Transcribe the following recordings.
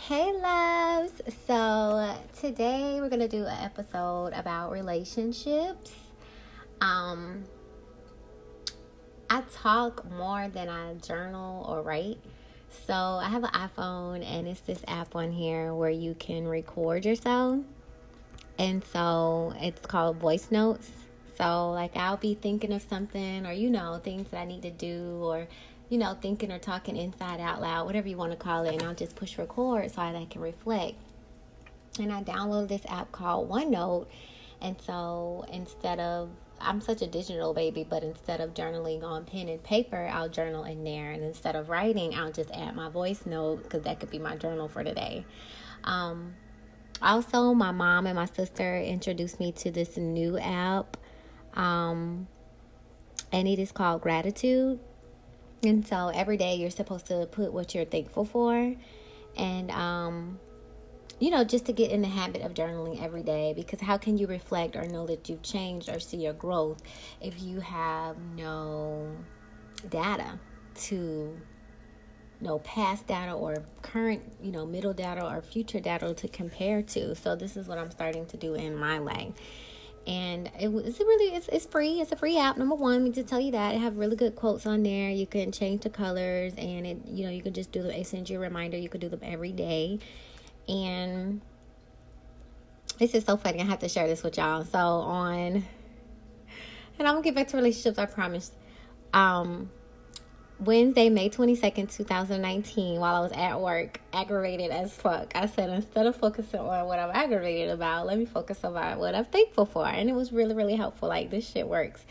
Hey loves, so today we're gonna do an episode about relationships. um I talk more than I journal or write. So I have an iPhone and it's this app on here where you can record yourself, and so it's called voice notes. So like I'll be thinking of something, or things that I need to do, or thinking or talking inside out loud, whatever you want to call it, and I'll just push record so that I can reflect. And I downloaded this app called OneNote, and so I'm such a digital baby, but instead of journaling on pen and paper, I'll journal in there, and instead of writing, I'll just add my voice note because that could be my journal for today. Also, my mom and my sister introduced me to this new app, and it is called Gratitude. And so every day you're supposed to put what you're thankful for, and just to get in the habit of journaling every day, because how can you reflect or know that you've changed or see your growth if you have no data to no past data or current, middle data or future data to compare to. So this is what I'm starting to do in my life. And it's free. It's a free app. Number one, let me just tell you that. It have really good quotes on there. You can change the colors, and you can just do them. It sends you a reminder. You could do them every day. And this is so funny. I have to share this with y'all. And I'm gonna get back to relationships, I promise. Wednesday, May 22nd, 2019, while I was at work, aggravated as fuck, I said, instead of focusing on what I'm aggravated about, let me focus on what I'm thankful for. And it was really, really helpful. Like, this shit works.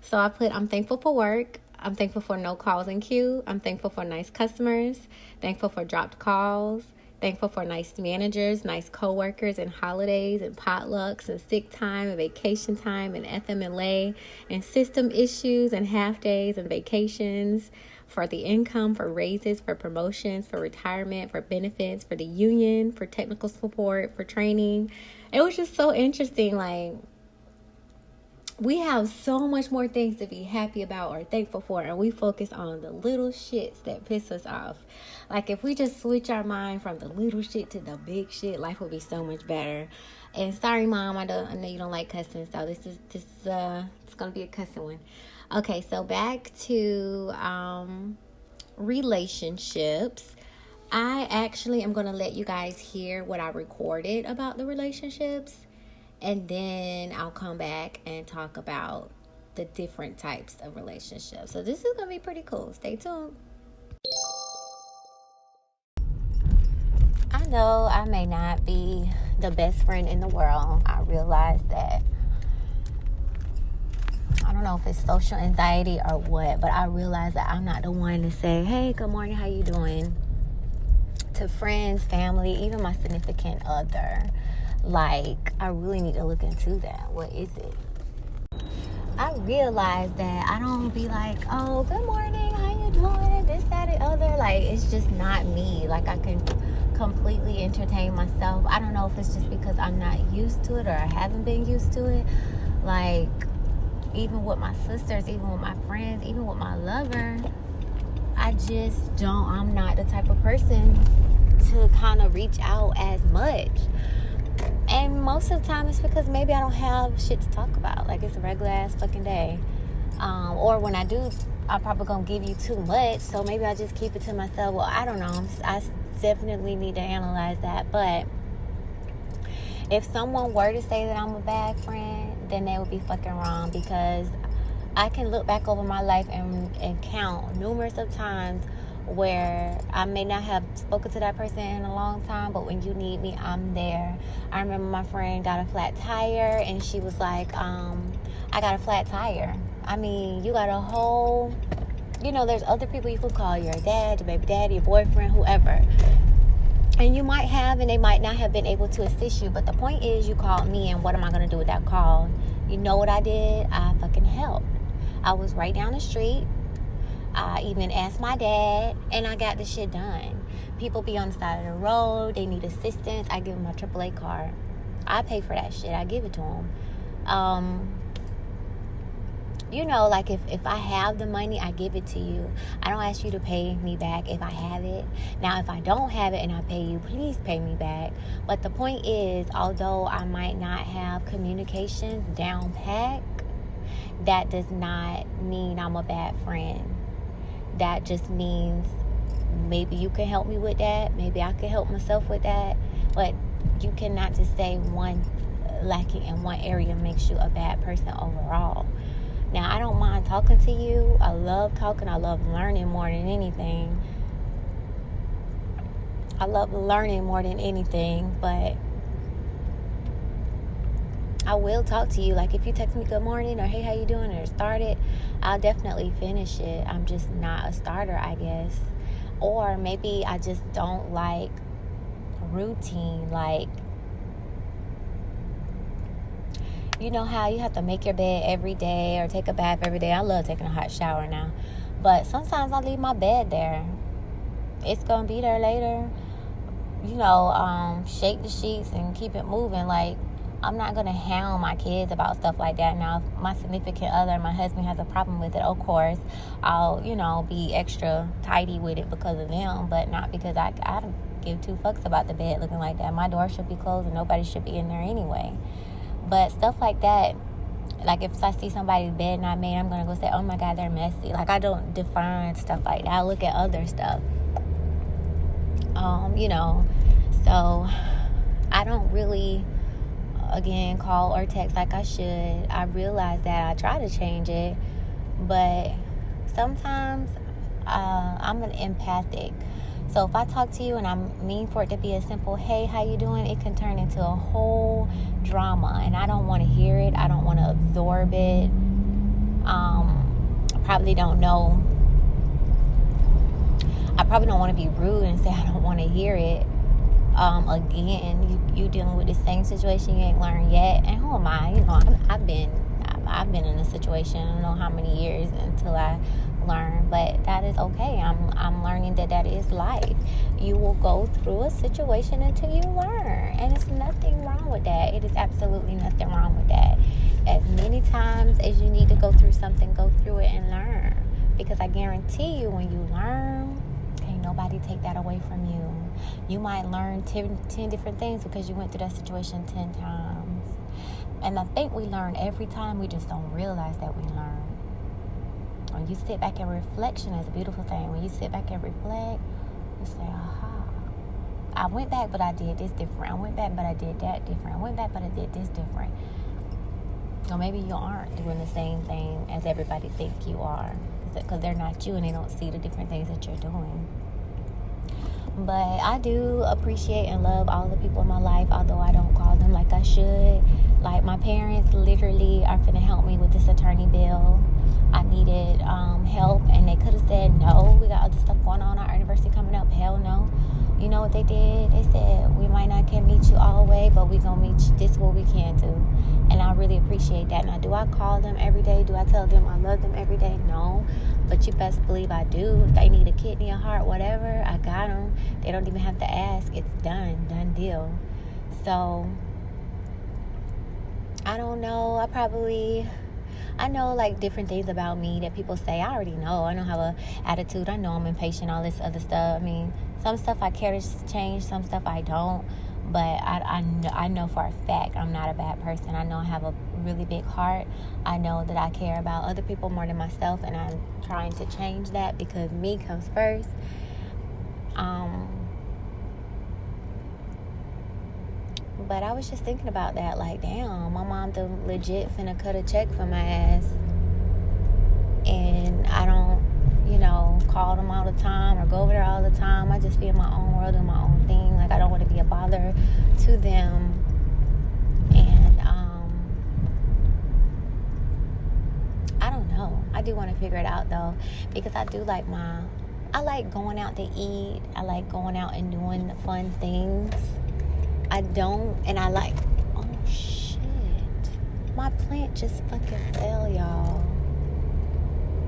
So I put, I'm thankful for work. I'm thankful for no calls in queue. I'm thankful for nice customers. Thankful for dropped calls. Thankful for nice managers, nice coworkers, and holidays, and potlucks, and sick time, and vacation time, and FMLA, and system issues, and half days, and vacations, for the income, for raises, for promotions, for retirement, for benefits, for the union, for technical support, for training. It was just so interesting. Like, we have so much more things to be happy about or thankful for, and we focus on the little shits that piss us off. Like, if we just switch our mind from the little shit to the big shit, life would be so much better. And sorry, Mom, I know you don't like cussing, so it's gonna be a cussing one. Okay, so back to relationships. I actually am gonna let you guys hear what I recorded about the relationships, and then I'll come back and talk about the different types of relationships. So this is going to be pretty cool. Stay tuned. I know I may not be the best friend in the world. I realize that. I don't know if it's social anxiety or what, but I realize that I'm not the one to say, hey, good morning, how you doing? To friends, family, even my significant other. Like, I really need to look into that. What is it? I realize that I don't be like, oh, good morning, how you doing? This, that, and other. Like, it's just not me. Like, I can completely entertain myself. I don't know if it's just because I'm not used to it or I haven't been used to it. Like, even with my sisters, even with my friends, even with my lover, I'm not the type of person to kind of reach out as much. And most of the time it's because maybe I don't have shit to talk about. Like, it's a regular ass fucking day. Or when I do, I'm probably going to give you too much. So maybe I just keep it to myself. Well, I don't know. I definitely need to analyze that. But if someone were to say that I'm a bad friend, then they would be fucking wrong. Because I can look back over my life and count numerous of times where I may not have spoken to that person in a long time, but when you need me, I'm there. I remember my friend got a flat tire, and she was like, I got a flat tire. I mean, you got a whole, there's other people you could call, your dad, your baby daddy, your boyfriend, whoever. And you might have, and they might not have been able to assist you, but the point is, you called me, and what am I going to do with that call? You know what I did? I fucking helped. I was right down the street. I even asked my dad, and I got the shit done. People be on the side of the road. They need assistance. I give them my AAA card. I pay for that shit. I give it to them. you know, like if I have the money, I give it to you. I don't ask you to pay me back if I have it. Now, if I don't have it and I pay you, please pay me back. But the point is, although I might not have communications down pat, that does not mean I'm a bad friend. That just means maybe you can help me with that. Maybe I can help myself with that. But you cannot just say one lacking in one area makes you a bad person overall. Now, I don't mind talking to you. I love talking. I love learning more than anything. But I will talk to you. Like, if you text me good morning or hey, how you doing, or start it, I'll definitely finish it. I'm just not a starter, I guess. Or maybe I just don't like routine. Like, you know how you have to make your bed every day or take a bath every day? I love taking a hot shower now. But sometimes I leave my bed there. It's going to be there later. You know, shake the sheets and keep it moving. Like, I'm not going to hound my kids about stuff like that. Now, if my significant other, my husband, has a problem with it, of course, I'll, you know, be extra tidy with it because of them. But not because I don't give two fucks about the bed looking like that. My door should be closed and nobody should be in there anyway. But stuff like that, like if I see somebody's bed not made, I'm going to go say, oh my God, they're messy. Like, I don't define stuff like that. I look at other stuff. You know, so I don't really, again, call or text like I should. I realize that I try to change it, but sometimes I'm an empathic. So if I talk to you and I mean for it to be a simple, hey, how you doing? It can turn into a whole drama, and I don't want to hear it. I don't want to absorb it. I probably don't want to be rude and say I don't want to hear it. Again, you dealing with the same situation you ain't learned yet. And who am I? You know, I've been in a situation, I don't know how many years until I learn, but that is okay. I'm learning that is life. You will go through a situation until you learn, and it's nothing wrong with that. It is absolutely nothing wrong with that. As many times as you need to go through something, go through it and learn, because I guarantee you, when you learn, can't nobody take that away from you. You might learn 10 different things because you went through that situation 10 times. And I think we learn every time. We just don't realize that we learn. When you sit back and reflection is a beautiful thing. When you sit back and reflect, you say, aha, I went back, but I did this different. I went back, but I did that different. I went back, but I did this different. Or maybe you aren't doing the same thing as everybody think you are, because they're not you and they don't see the different things that you're doing. But I do appreciate and love all the people in my life, although I don't call them like I should. Like, my parents literally are finna help me with this attorney bill. I needed help, and they could have said no. We got other stuff going on. Our anniversary coming up. Hell no. You know what they did? They said, we might not can meet you all the way, but we gonna meet you. This is what we can do. And I really appreciate that. Now, do I call them every day? Do I tell them I love them every day? No. But you best believe I do. If they need a kidney, a heart, whatever, I got them. They don't even have to ask. It's done. Done deal. So, I don't know. I know, like, different things about me that people say. I already know. I don't have an attitude. I know I'm impatient, all this other stuff. I mean, some stuff I care to change, some stuff I don't. But I know for a fact I'm not a bad person. I know I have a really big heart. I know that I care about other people more than myself, and I'm trying to change that because me comes first. But I was just thinking about that, like, damn, my mom legit finna cut a check for my ass, and I don't, call them all the time or go over there all the time. I just be in my own world, doing my own thing. Like, I don't want to be a bother to them. And I don't know. I do want to figure it out, though, because I do like I like going out to eat. I like going out and doing fun things. I like, oh shit, my plant just fucking fell, y'all.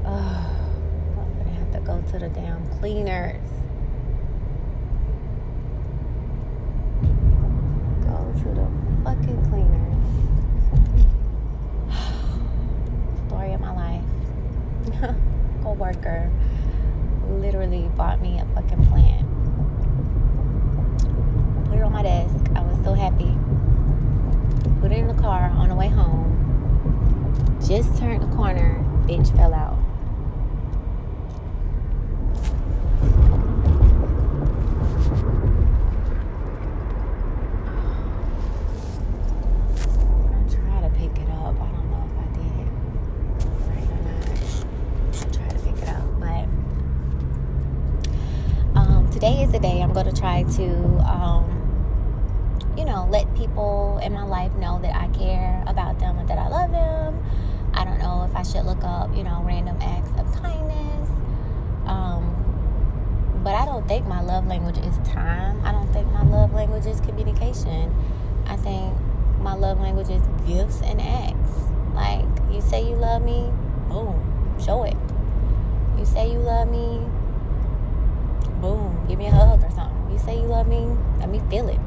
I'm gonna have to go to the damn cleaners. Go to the fucking cleaners. Story of my life. bought me a fucking plant. Put it on my desk. I was so happy. Put it in the car on the way home. Just turned the corner. Bitch fell out. Today is the day I'm going to try to, let people in my life know that I care about them and that I love them. I don't know if I should look up, random acts of kindness. But I don't think my love language is time. I don't think my love language is communication. I think my love language is gifts and acts. Like, you say you love me, boom, show it. You say you love me, boom, give me a hug or something. You say you love me, let me feel it.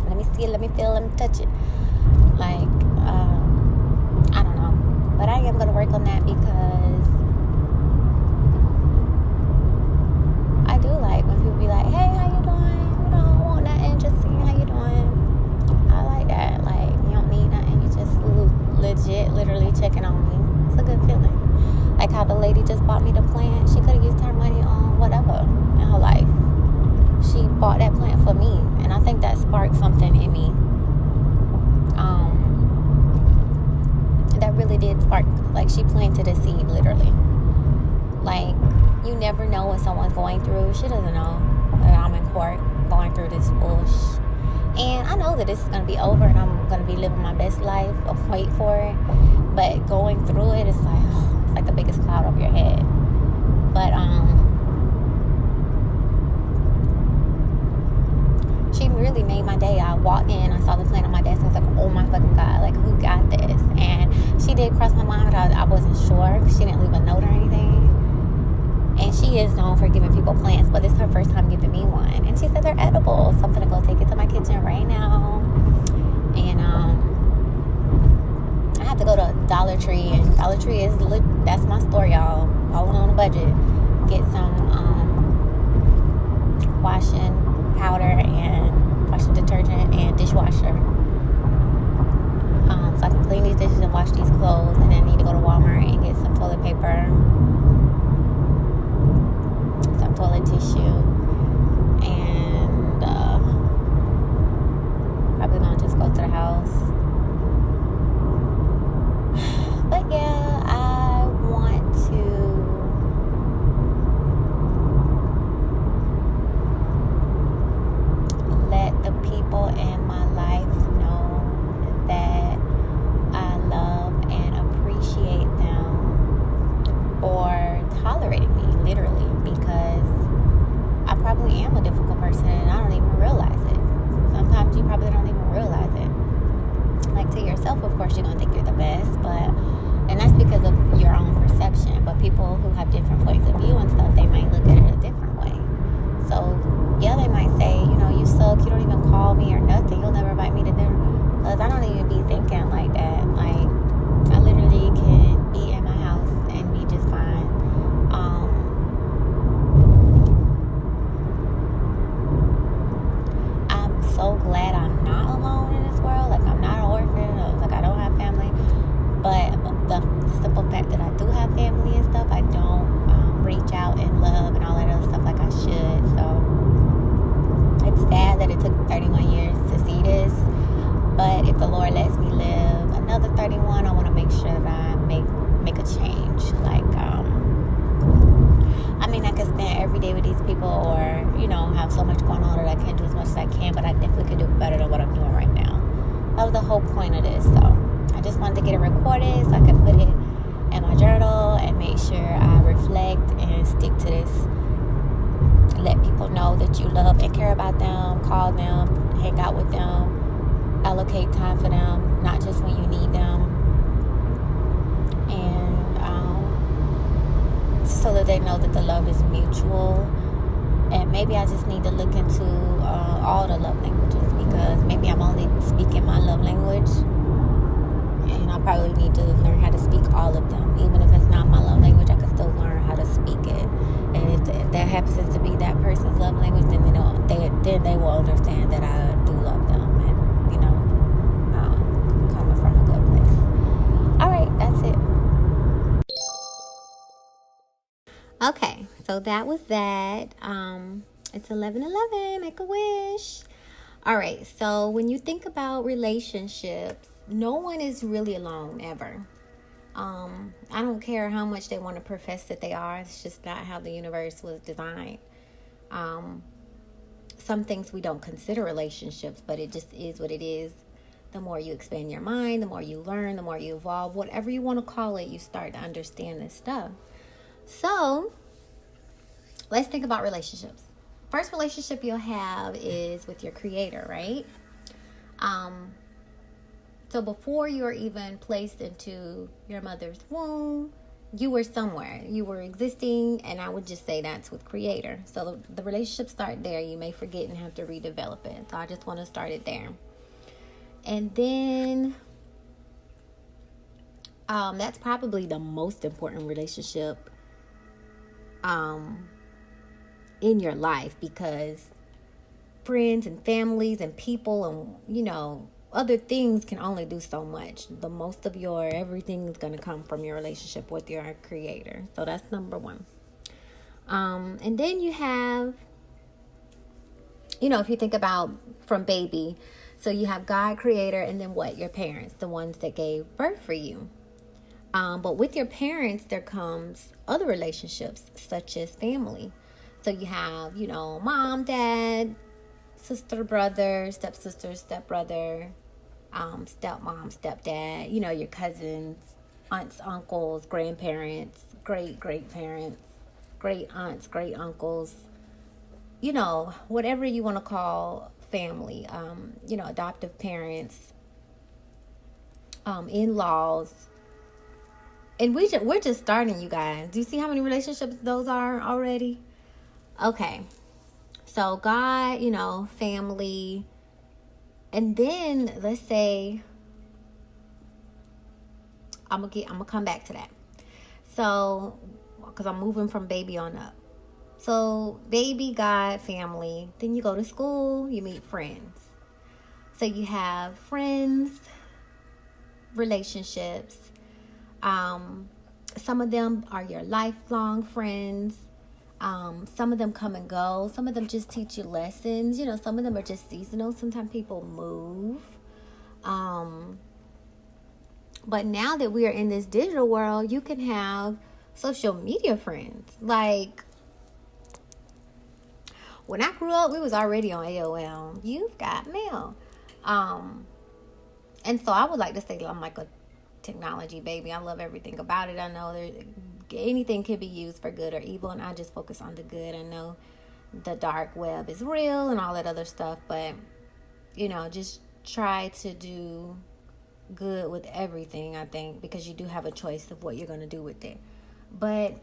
Let me see it, let me feel it, let me touch it. Like, I don't know. But I am going to work on that because I do like when people be like, hey, how you doing? I want nothing, just seeing how you doing. I like that. Like, you don't need nothing. You just legit, literally checking on me. It's a good feeling. Like how the lady just bought me the plant. She could have used her money on whatever in her life. She bought that plant for me, and I think that sparked something in me. That really did spark, like, she planted a seed, literally. Like, you never know what someone's going through. She doesn't know that I'm in court going through this bullshit. And I know that this is going to be over, and I'm going to be living my best life. I'll wait for it. But going through it, it's like the biggest cloud over your head. But, she really made my day. I walked in, I saw the plant on my desk, and I was like, oh my fucking God, like, who got this? And she did cross my mind, but I wasn't sure, because she didn't leave a note or anything. And she is known for giving people plants, but this is her first time giving me one. And she said they're edible, so I'm gonna go take it to my kitchen right now. And I have to go to Dollar Tree, and Dollar Tree is that's my store, y'all. Falling on a budget. Get some washing powder and washing detergent and dishwasher. So I can clean these dishes and wash these clothes, and then I need to go to Walmart and get some toilet paper, some toilet tissue, and probably gonna just go to the house. But yeah, I want to let the people in my life know that I love and appreciate them for tolerating me, literally, because I probably am a difficult person and I don't even realize it. Sometimes you probably don't even realize it. Like, to yourself, of course, you're going to think you're the best, and that's because of your own perception. But people who have different points of view and stuff, they might look at it a different way. So, yeah, they might say, you suck, you don't even call me or nothing, you'll never invite me to dinner. Because I don't even be thinking like that. Like, I literally can be in my house and be just fine. I'm so glad I'm not alone in this world. Like, I'm not an orphan. Like, I don't have family. But the simple fact that I do have family and stuff, I don't reach out and love and all that other stuff like I should. So it's sad that it took 31 years to see this. But if the Lord lets me live another 31, I want to make sure that I make a change. Like, I could spend every day with these people, or, have so much going on that I can't do as much as I can, but I definitely could do better than what I'm doing right now. That was the whole point of this. So I just wanted to get it recorded so I could put it in my journal and make sure I reflect and stick to this. Let people know that you love and care about them, call them, hang out with them, allocate time for them, not just when you need them. And so that they know that the love is mutual. And maybe I just need to look into all the love languages, because maybe I'm only speaking my love language, and I probably need to learn how to speak all of them. Even if it's not my love language, I can still learn how to speak it And if that happens to be that person's love language, then they will understand that I do love them, and coming from a good place. All right, that's it. Okay, so that was that. It's 11:11. Make a wish. All right, so when you think about relationships, no one is really alone ever. I don't care how much they want to profess that they are. It's just not how the universe was designed. Some things we don't consider relationships, but it just is what it is. The more you expand your mind, the more you learn, the more you evolve, whatever you want to call it, you start to understand this stuff. So let's think about relationships. First relationship you'll have is with your creator, right? So before you're even placed into your mother's womb, you were somewhere. You were existing, and I would just say that's with creator. So the relationship start there. You may forget and have to redevelop it. So I just want to start it there. And then that's probably the most important relationship in your life, because friends and families and people and other things can only do so much. The most of your everything is going to come from your relationship with your creator. So that's number one. And then you have, if you think about from baby, so you have God, creator, and then what? Your parents, the ones that gave birth for you. But with your parents, there comes other relationships, such as family. So you have, mom, dad, sister, brother, stepsister, stepbrother, stepmom, stepdad, your cousins, aunts, uncles, grandparents, great-great-parents, great aunts, great uncles, whatever you want to call family, adoptive parents, in-laws. And we're just starting, you guys. Do you see how many relationships those are already? Okay. So God, family. And then let's say I'm gonna come back to that. So, because I'm moving from baby on up. So baby, God, family. Then you go to school, you meet friends. So you have friends, relationships. Some of them are your lifelong friends. Some of them come and go. Some of them just teach you lessons. Some of them are just seasonal. Sometimes people move. But now that we are in this digital world, you can have social media friends. Like, when I grew up, we was already on AOL. You've got mail. And so I would like to say I'm like a technology baby. I love everything about it. I know anything can be used for good or evil, and I just focus on the good. I know the dark web is real and all that other stuff, but just try to do good with everything, I think, because you do have a choice of what you're going to do with it. But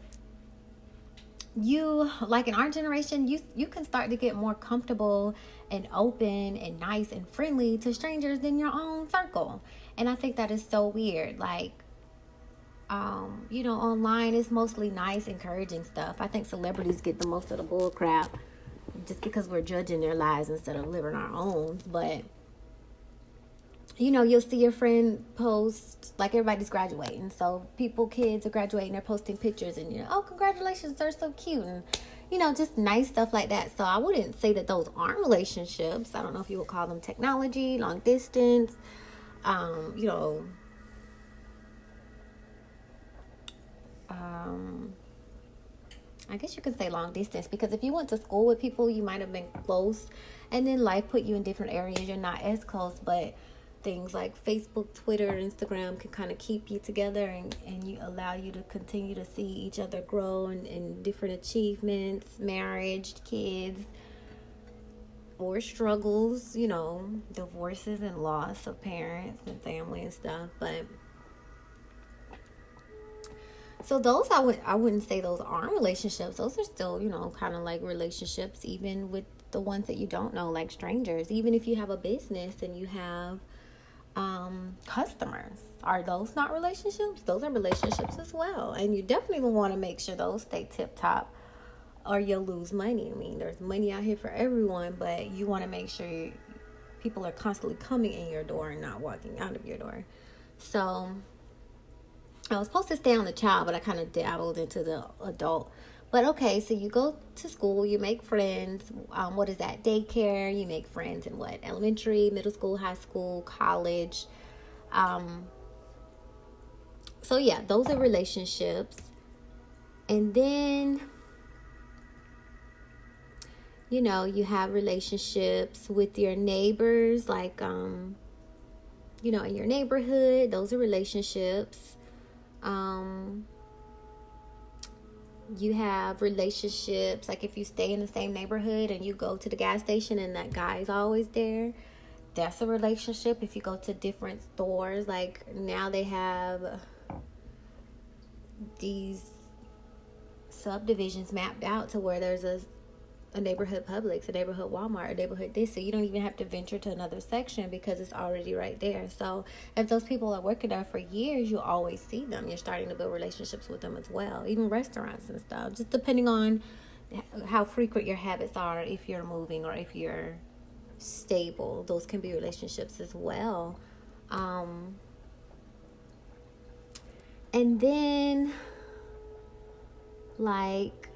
you, like in our generation, you can start to get more comfortable and open and nice and friendly to strangers than your own circle. And I think that is so weird. Like, online is mostly nice, encouraging stuff. I think celebrities get the most of the bull crap just because we're judging their lives instead of living our own. But, you'll see your friend post, like everybody's graduating. So kids are graduating, they're posting pictures and, oh, congratulations, they're so cute. And, just nice stuff like that. So I wouldn't say that those aren't relationships. I don't know if you would call them technology, long distance, I guess you could say long distance, because if you went to school with people, you might have been close, and then life put you in different areas. You're not as close, but things like Facebook, Twitter, Instagram can kind of keep you together and you allow you to continue to see each other grow and different achievements, marriage, kids, or struggles, divorces and loss of parents and family and stuff. But so those, I wouldn't say those aren't relationships. Those are still, kind of like relationships, even with the ones that you don't know, like strangers. Even if you have a business and you have customers, are those not relationships? Those are relationships as well. And you definitely want to make sure those stay tip top. or you'll lose money. I mean, there's money out here for everyone, but you want to make sure people are constantly coming in your door and not walking out of your door. So I was supposed to stay on the child, but I kind of dabbled into the adult. But okay, so you go to school, you make friends. What is that? Daycare. You make friends in what? Elementary, middle school, high school, college. So yeah, those are relationships. And then, you know, you have relationships with your neighbors, like, you know, in your neighborhood. Those are relationships. You have relationships, like if you stay in the same neighborhood and you go to the gas station and that guy is always there, that's a relationship. If you go to different stores, like now they have these subdivisions mapped out to where there's a neighborhood Publix, a neighborhood Walmart, a neighborhood this, so you don't even have to venture to another section because it's already right there. So if those people are working there for years, you always see them. You're starting to build relationships with them as well, even restaurants and stuff, just depending on how frequent your habits are. If you're moving or if you're stable, those can be relationships as well. And then, like,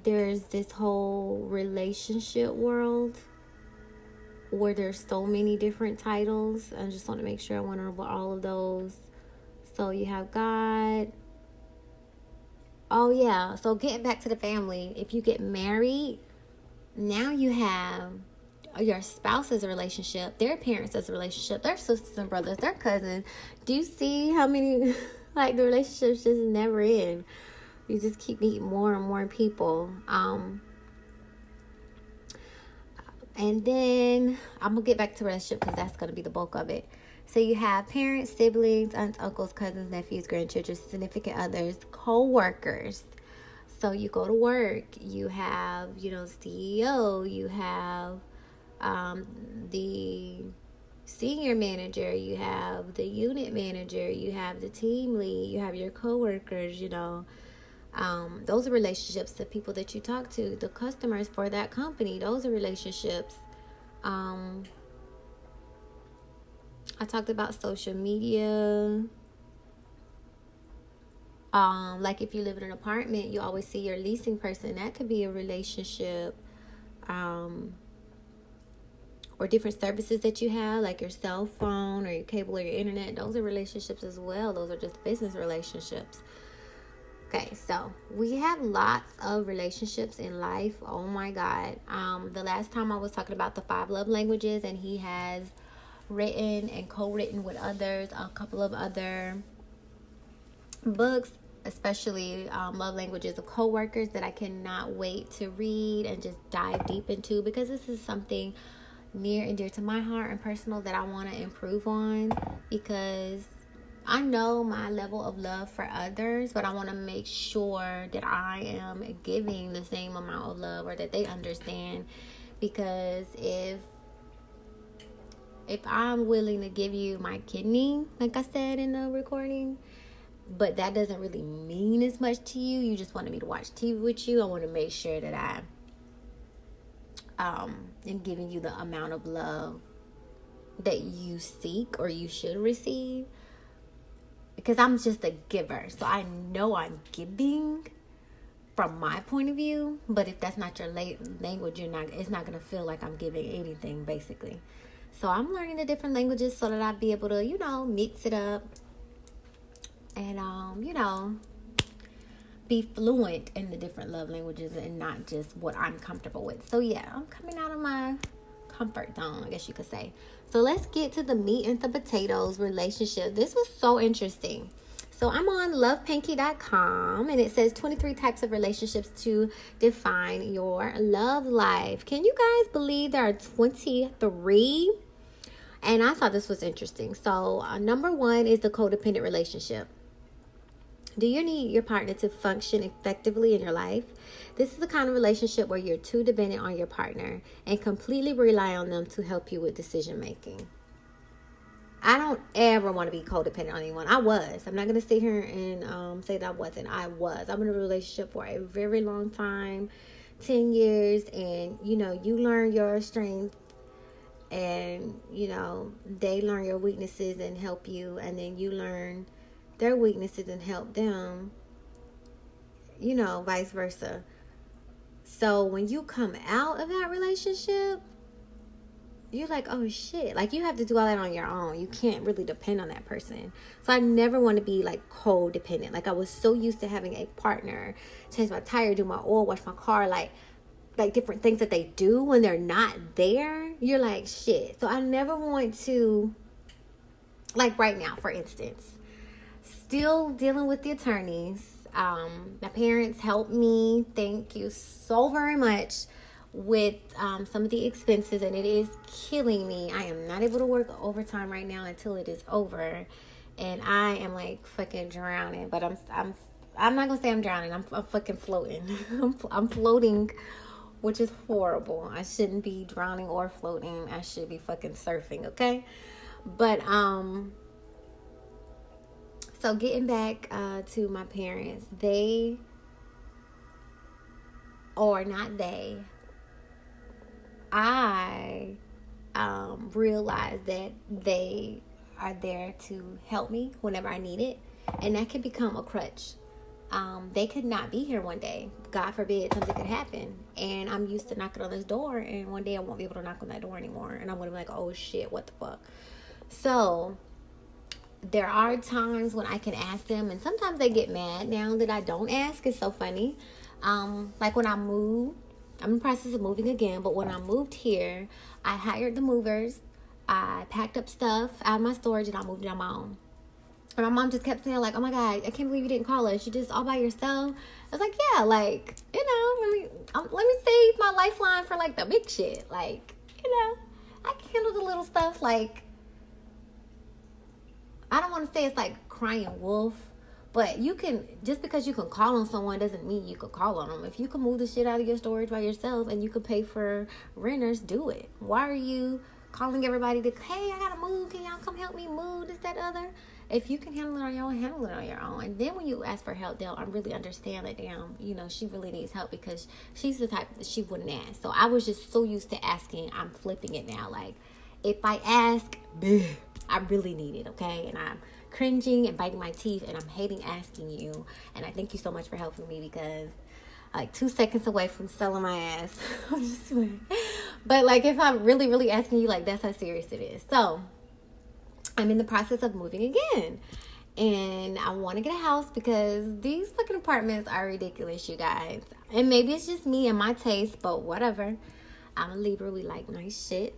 there's this whole relationship world where there's so many different titles. I just want to make sure I went over all of those. So you have God. Oh yeah, so getting back to the family, if you get married, now you have your spouse as a relationship, their parents as a relationship, their sisters and brothers, their cousins. Do you see how many, like, the relationships just never end? You just keep meeting more and more people. And then I'm going to get back to relationship because that's going to be the bulk of it. So you have parents, siblings, aunts, uncles, cousins, nephews, grandchildren, significant others, co-workers. So you go to work, you have, you know, CEO, you have the senior manager, you have the unit manager, you have the team lead, you have your co-workers, you know. Those are relationships, the people that you talk to, the customers for that company. Those are relationships. I talked about social media. Like if you live in an apartment, you always see your leasing person. That could be a relationship. Or different services that you have, like your cell phone or your cable or your internet. Those are relationships as well. Those are just business relationships. Okay, so we have lots of relationships in life. Oh my God. The last time I was talking about the 5 love languages, and he has written and co-written with others a couple of other books, especially love languages of co-workers, that I cannot wait to read and just dive deep into, because this is something near and dear to my heart and personal that I want to improve on, because I know my level of love for others, but I want to make sure that I am giving the same amount of love, or that they understand. Because if I'm willing to give you my kidney, like I said in the recording, but that doesn't really mean as much to you, you just wanted me to watch TV with you, I want to make sure that I am giving you the amount of love that you seek or you should receive. Because I'm just a giver, so I know I'm giving from my point of view. But if that's not your language, it's not gonna feel like I'm giving anything, basically. So I'm learning the different languages so that I'll be able to, you know, mix it up and you know, be fluent in the different love languages and not just what I'm comfortable with. So yeah, I'm coming out of my comfort zone, I guess you could say. So let's get to the meat and the potatoes relationship. This was so interesting. So I'm on lovepanky.com, and it says 23 types of relationships to define your love life. Can you guys believe there are 23? And I thought this was interesting. So number 1 is the codependent relationship. Do you need your partner to function effectively in your life? This is the kind of relationship where you're too dependent on your partner and completely rely on them to help you with decision making. I don't ever want to be codependent on anyone. I was. I'm not going to sit here and say that I wasn't. I was. I'm in a relationship for a very long time, 10 years. And, you know, you learn your strengths and, you know, they learn your weaknesses and help you. And then you learn their weaknesses and help them, you know, vice versa. So when you come out of that relationship, you're like, oh shit, like you have to do all that on your own. You can't really depend on that person. So I never want to be like codependent. Like I was so used to having a partner change my tire, do my oil, wash my car, like different things that they do when they're not there. You're like, shit. So I never want to, like right now, for instance, still dealing with the attorneys. My parents helped me. Thank you so very much with some of the expenses, and it is killing me. I am not able to work overtime right now until it is over, and I am like fucking drowning. But I'm not gonna say I'm drowning. I'm fucking floating. I'm floating, which is horrible. I shouldn't be drowning or floating. I should be fucking surfing. Okay, but so getting back to my parents, they or not they. I realized that they are there to help me whenever I need it, and that can become a crutch. They could not be here one day. God forbid something could happen, and I'm used to knocking on this door, and one day I won't be able to knock on that door anymore, and I'm going to be like, oh shit, what the fuck? So there are times when I can ask them, and sometimes they get mad now that I don't ask. It's so funny. Like when I moved, I'm in the process of moving again, but when I moved here, I hired the movers. I packed up stuff out of my storage and I moved it on my own. And my mom just kept saying like, oh my God, I can't believe you didn't call us. You just all by yourself. I was like, yeah, like, you know, let me save my lifeline for like the big shit. Like, you know, I can handle the little stuff. Like, I don't want to say it's like crying wolf, but you can, just because you can call on someone doesn't mean you could call on them. If you can move the shit out of your storage by yourself and you can pay for renters, do it. Why are you calling everybody to, hey, I gotta move, can y'all come help me move, this, that, other? If you can handle it on your own, handle it on your own. And then when you ask for help, they'll really understand that, damn, you know, she really needs help, because she's the type that she wouldn't ask. So I was just so used to asking, I'm flipping it now. Like, if I ask, I really need it, okay? And I'm cringing and biting my teeth, and I'm hating asking you. And I thank you so much for helping me, because like 2 seconds away from selling my ass. I'm just saying. But like, if I'm really, really asking you, like, that's how serious it is. So I'm in the process of moving again, and I want to get a house because these fucking apartments are ridiculous, you guys. And maybe it's just me and my taste, but whatever. I'm a Libra. We like nice shit.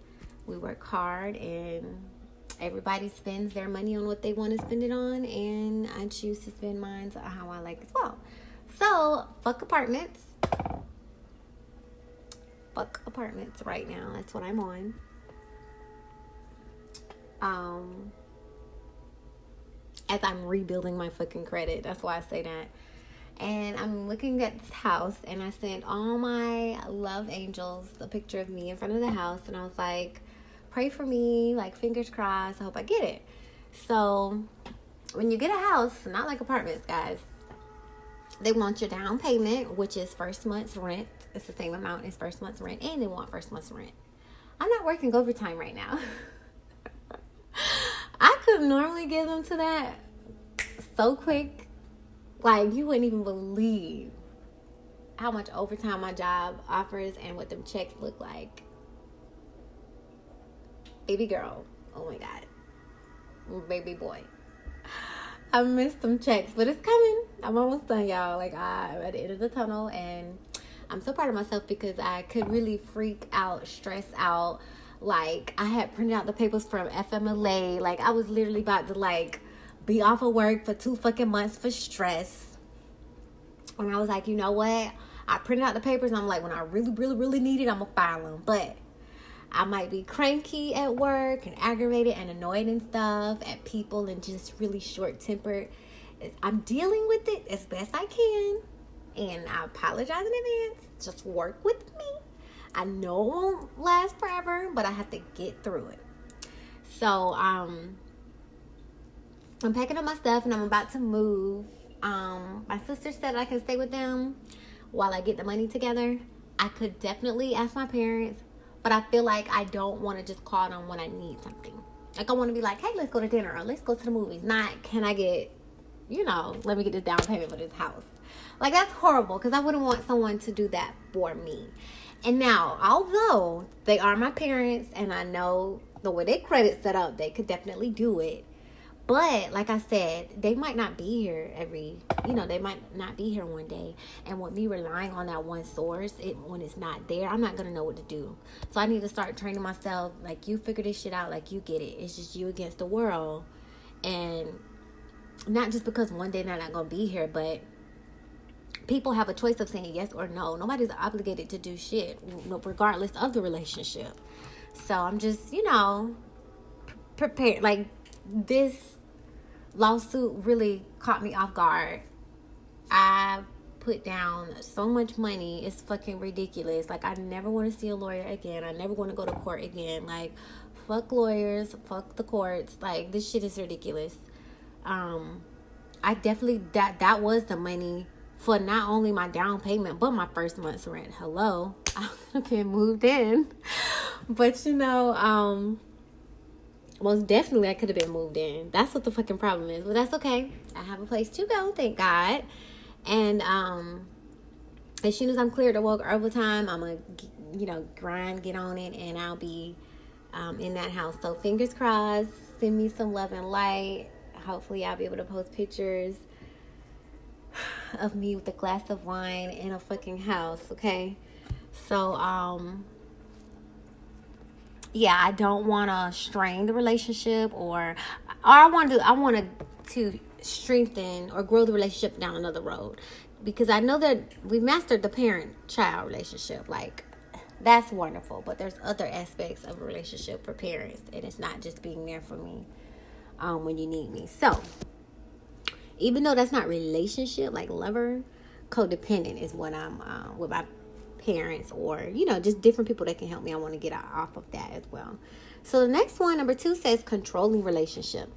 We work hard, and everybody spends their money on what they want to spend it on, and I choose to spend mine how I like as well. So, fuck apartments. Fuck apartments right now. That's what I'm on. As I'm rebuilding my fucking credit. That's why I say that. And I'm looking at this house, and I sent all my love angels a picture of me in front of the house, and I was like, pray for me, like, fingers crossed, I hope I get it. So when you get a house, not like apartments, guys, they want your down payment, which is first month's rent. It's the same amount as first month's rent, and they want first month's rent. I'm not working overtime right now. I could normally give them to that so quick. Like, you wouldn't even believe how much overtime my job offers and what them checks look like. Baby girl, oh my God, baby boy, I missed some checks, but it's coming. I'm almost done, y'all. Like, I'm at the end of the tunnel, and I'm so proud of myself because I could really freak out, stress out. Like, I had printed out the papers from FMLA. Like, I was literally about to, like, be off of work for 2 fucking months for stress. And I was like, you know what? I printed out the papers, and I'm like, when I really, really, really need it, I'm gonna file them. But I might be cranky at work and aggravated and annoyed and stuff at people and just really short-tempered. I'm dealing with it as best I can, and I apologize in advance. Just work with me. I know it won't last forever, but I have to get through it. So, I'm packing up my stuff and I'm about to move. My sister said I can stay with them while I get the money together. I could definitely ask my parents, but I feel like I don't want to just call them when I need something. Like, I want to be like, hey, let's go to dinner or let's go to the movies. Not, can I get, let me get this down payment for this house. Like, that's horrible because I wouldn't want someone to do that for me. And now, although they are my parents and I know the way their credit's set up, they could definitely do it. But like I said, they might not be here they might not be here one day. And with me relying on that one source, when it's not there, I'm not going to know what to do. So I need to start training myself. Like, you figure this shit out. Like, you get it. It's just you against the world. And not just because one day they're not going to be here, but people have a choice of saying yes or no. Nobody's obligated to do shit, regardless of the relationship. So I'm just, prepared. Like, this lawsuit really caught me off guard. I put down so much money. It's fucking ridiculous. Like, I never want to see a lawyer again. I never want to go to court again. Like, fuck lawyers, fuck the courts. Like, this shit is ridiculous. I definitely, that was the money for not only my down payment, but my first month's rent. Hello. Okay, moved in. But, most definitely I could have been moved in. That's what the fucking problem is. But that's okay. I have a place to go, thank God. And as soon as I'm cleared to work overtime, I'm going to, grind, get on it, and I'll be in that house. So fingers crossed, send me some love and light. Hopefully I'll be able to post pictures of me with a glass of wine in a fucking house, okay? So, yeah, I don't want to strain the relationship or I want to strengthen or grow the relationship down another road, because I know that we mastered the parent-child relationship. Like, that's wonderful, but there's other aspects of a relationship for parents, and it's not just being there for me when you need me. So, even though that's not relationship, like lover, codependent is what I'm with my parents, or just different people that can help me. I want to get off of that as well. So the next one, number 2, says controlling relationship.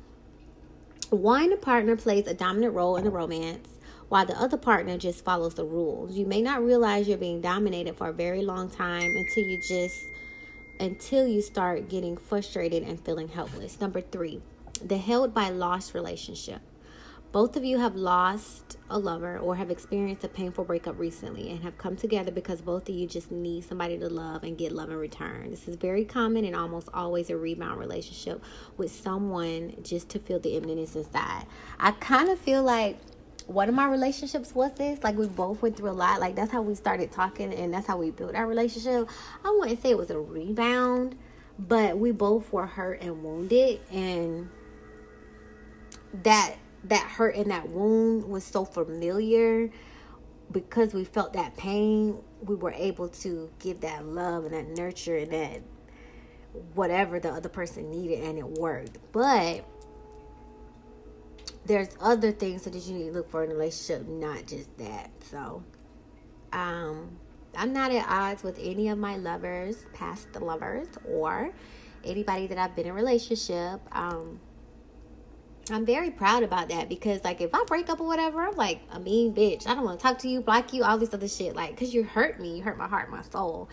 One partner plays a dominant role in the romance, while the other partner just follows the rules. You may not realize you're being dominated for a very long time until you start getting frustrated and feeling helpless. Number 3, the held by lost relationship. Both of you have lost a lover or have experienced a painful breakup recently and have come together because both of you just need somebody to love and get love in return. This is very common and almost always a rebound relationship with someone just to feel the emptiness inside. I kind of feel like one of my relationships was this. Like, we both went through a lot. Like, that's how we started talking and that's how we built our relationship. I wouldn't say it was a rebound, but we both were hurt and wounded, and that hurt and that wound was so familiar. Because we felt that pain, we were able to give that love and that nurture and that whatever the other person needed, and it worked. But there's other things that you need to look for in a relationship, not just that. So I'm not at odds with any of my lovers, past lovers, or anybody that I've been in a relationship. I'm very proud about that, because, like, if I break up or whatever, I'm like a mean bitch. I don't want to talk to you, block you, all this other shit. Like, because you hurt me. You hurt my heart, my soul.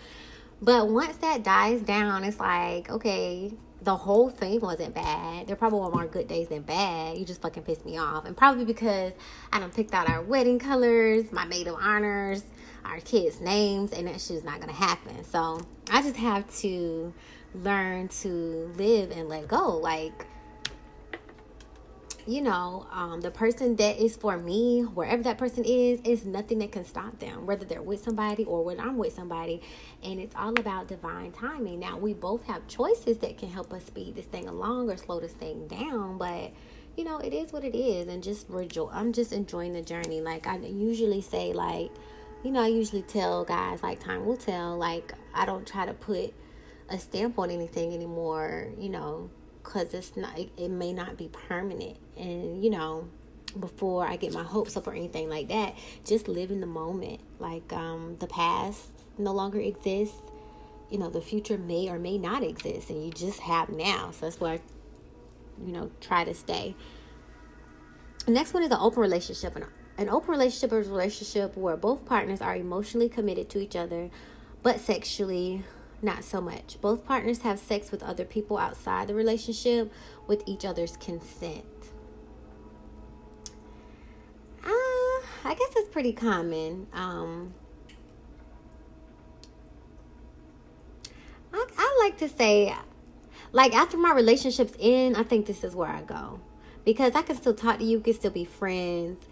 But once that dies down, it's like, okay, the whole thing wasn't bad. There probably were more good days than bad. You just fucking pissed me off. And probably because I done picked out our wedding colors, my maid of honors, our kids' names, and that shit's not going to happen. So I just have to learn to live and let go. Like, the person that is for me, wherever that person is nothing that can stop them, whether they're with somebody or when I'm with somebody. And it's all about divine timing. Now, we both have choices that can help us speed this thing along or slow this thing down, but it is what it is. And just I'm just enjoying the journey. Like, I usually say, like, I usually tell guys, like, time will tell. Like, I don't try to put a stamp on anything anymore, because it may not be permanent. And before I get my hopes up or anything like that, just live in the moment. Like, the past no longer exists. The future may or may not exist, and you just have now. So that's where I try to stay. The next one is an open relationship. An open relationship is a relationship where both partners are emotionally committed to each other, but sexually not so much. Both partners have sex with other people outside the relationship with each other's consent. I guess it's pretty common. I like to say, like, after my relationships end, I think this is where I go. Because I can still talk to you, can still be friends,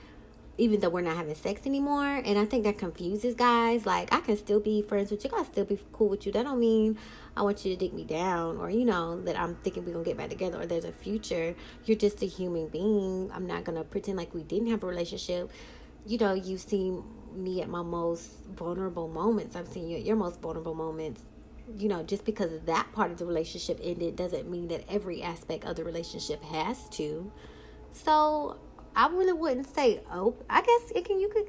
even though we're not having sex anymore. And I think that confuses guys. Like, I can still be friends with you. I can still be cool with you. That don't mean I want you to dig me down, or, you know, that I'm thinking we're going to get back together, or there's a future. You're just a human being. I'm not going to pretend like we didn't have a relationship. You know, you've seen me at my most vulnerable moments. I've seen you at your most vulnerable moments. You know, just because that part of the relationship ended doesn't mean that every aspect of the relationship has to. So I really wouldn't say open. I guess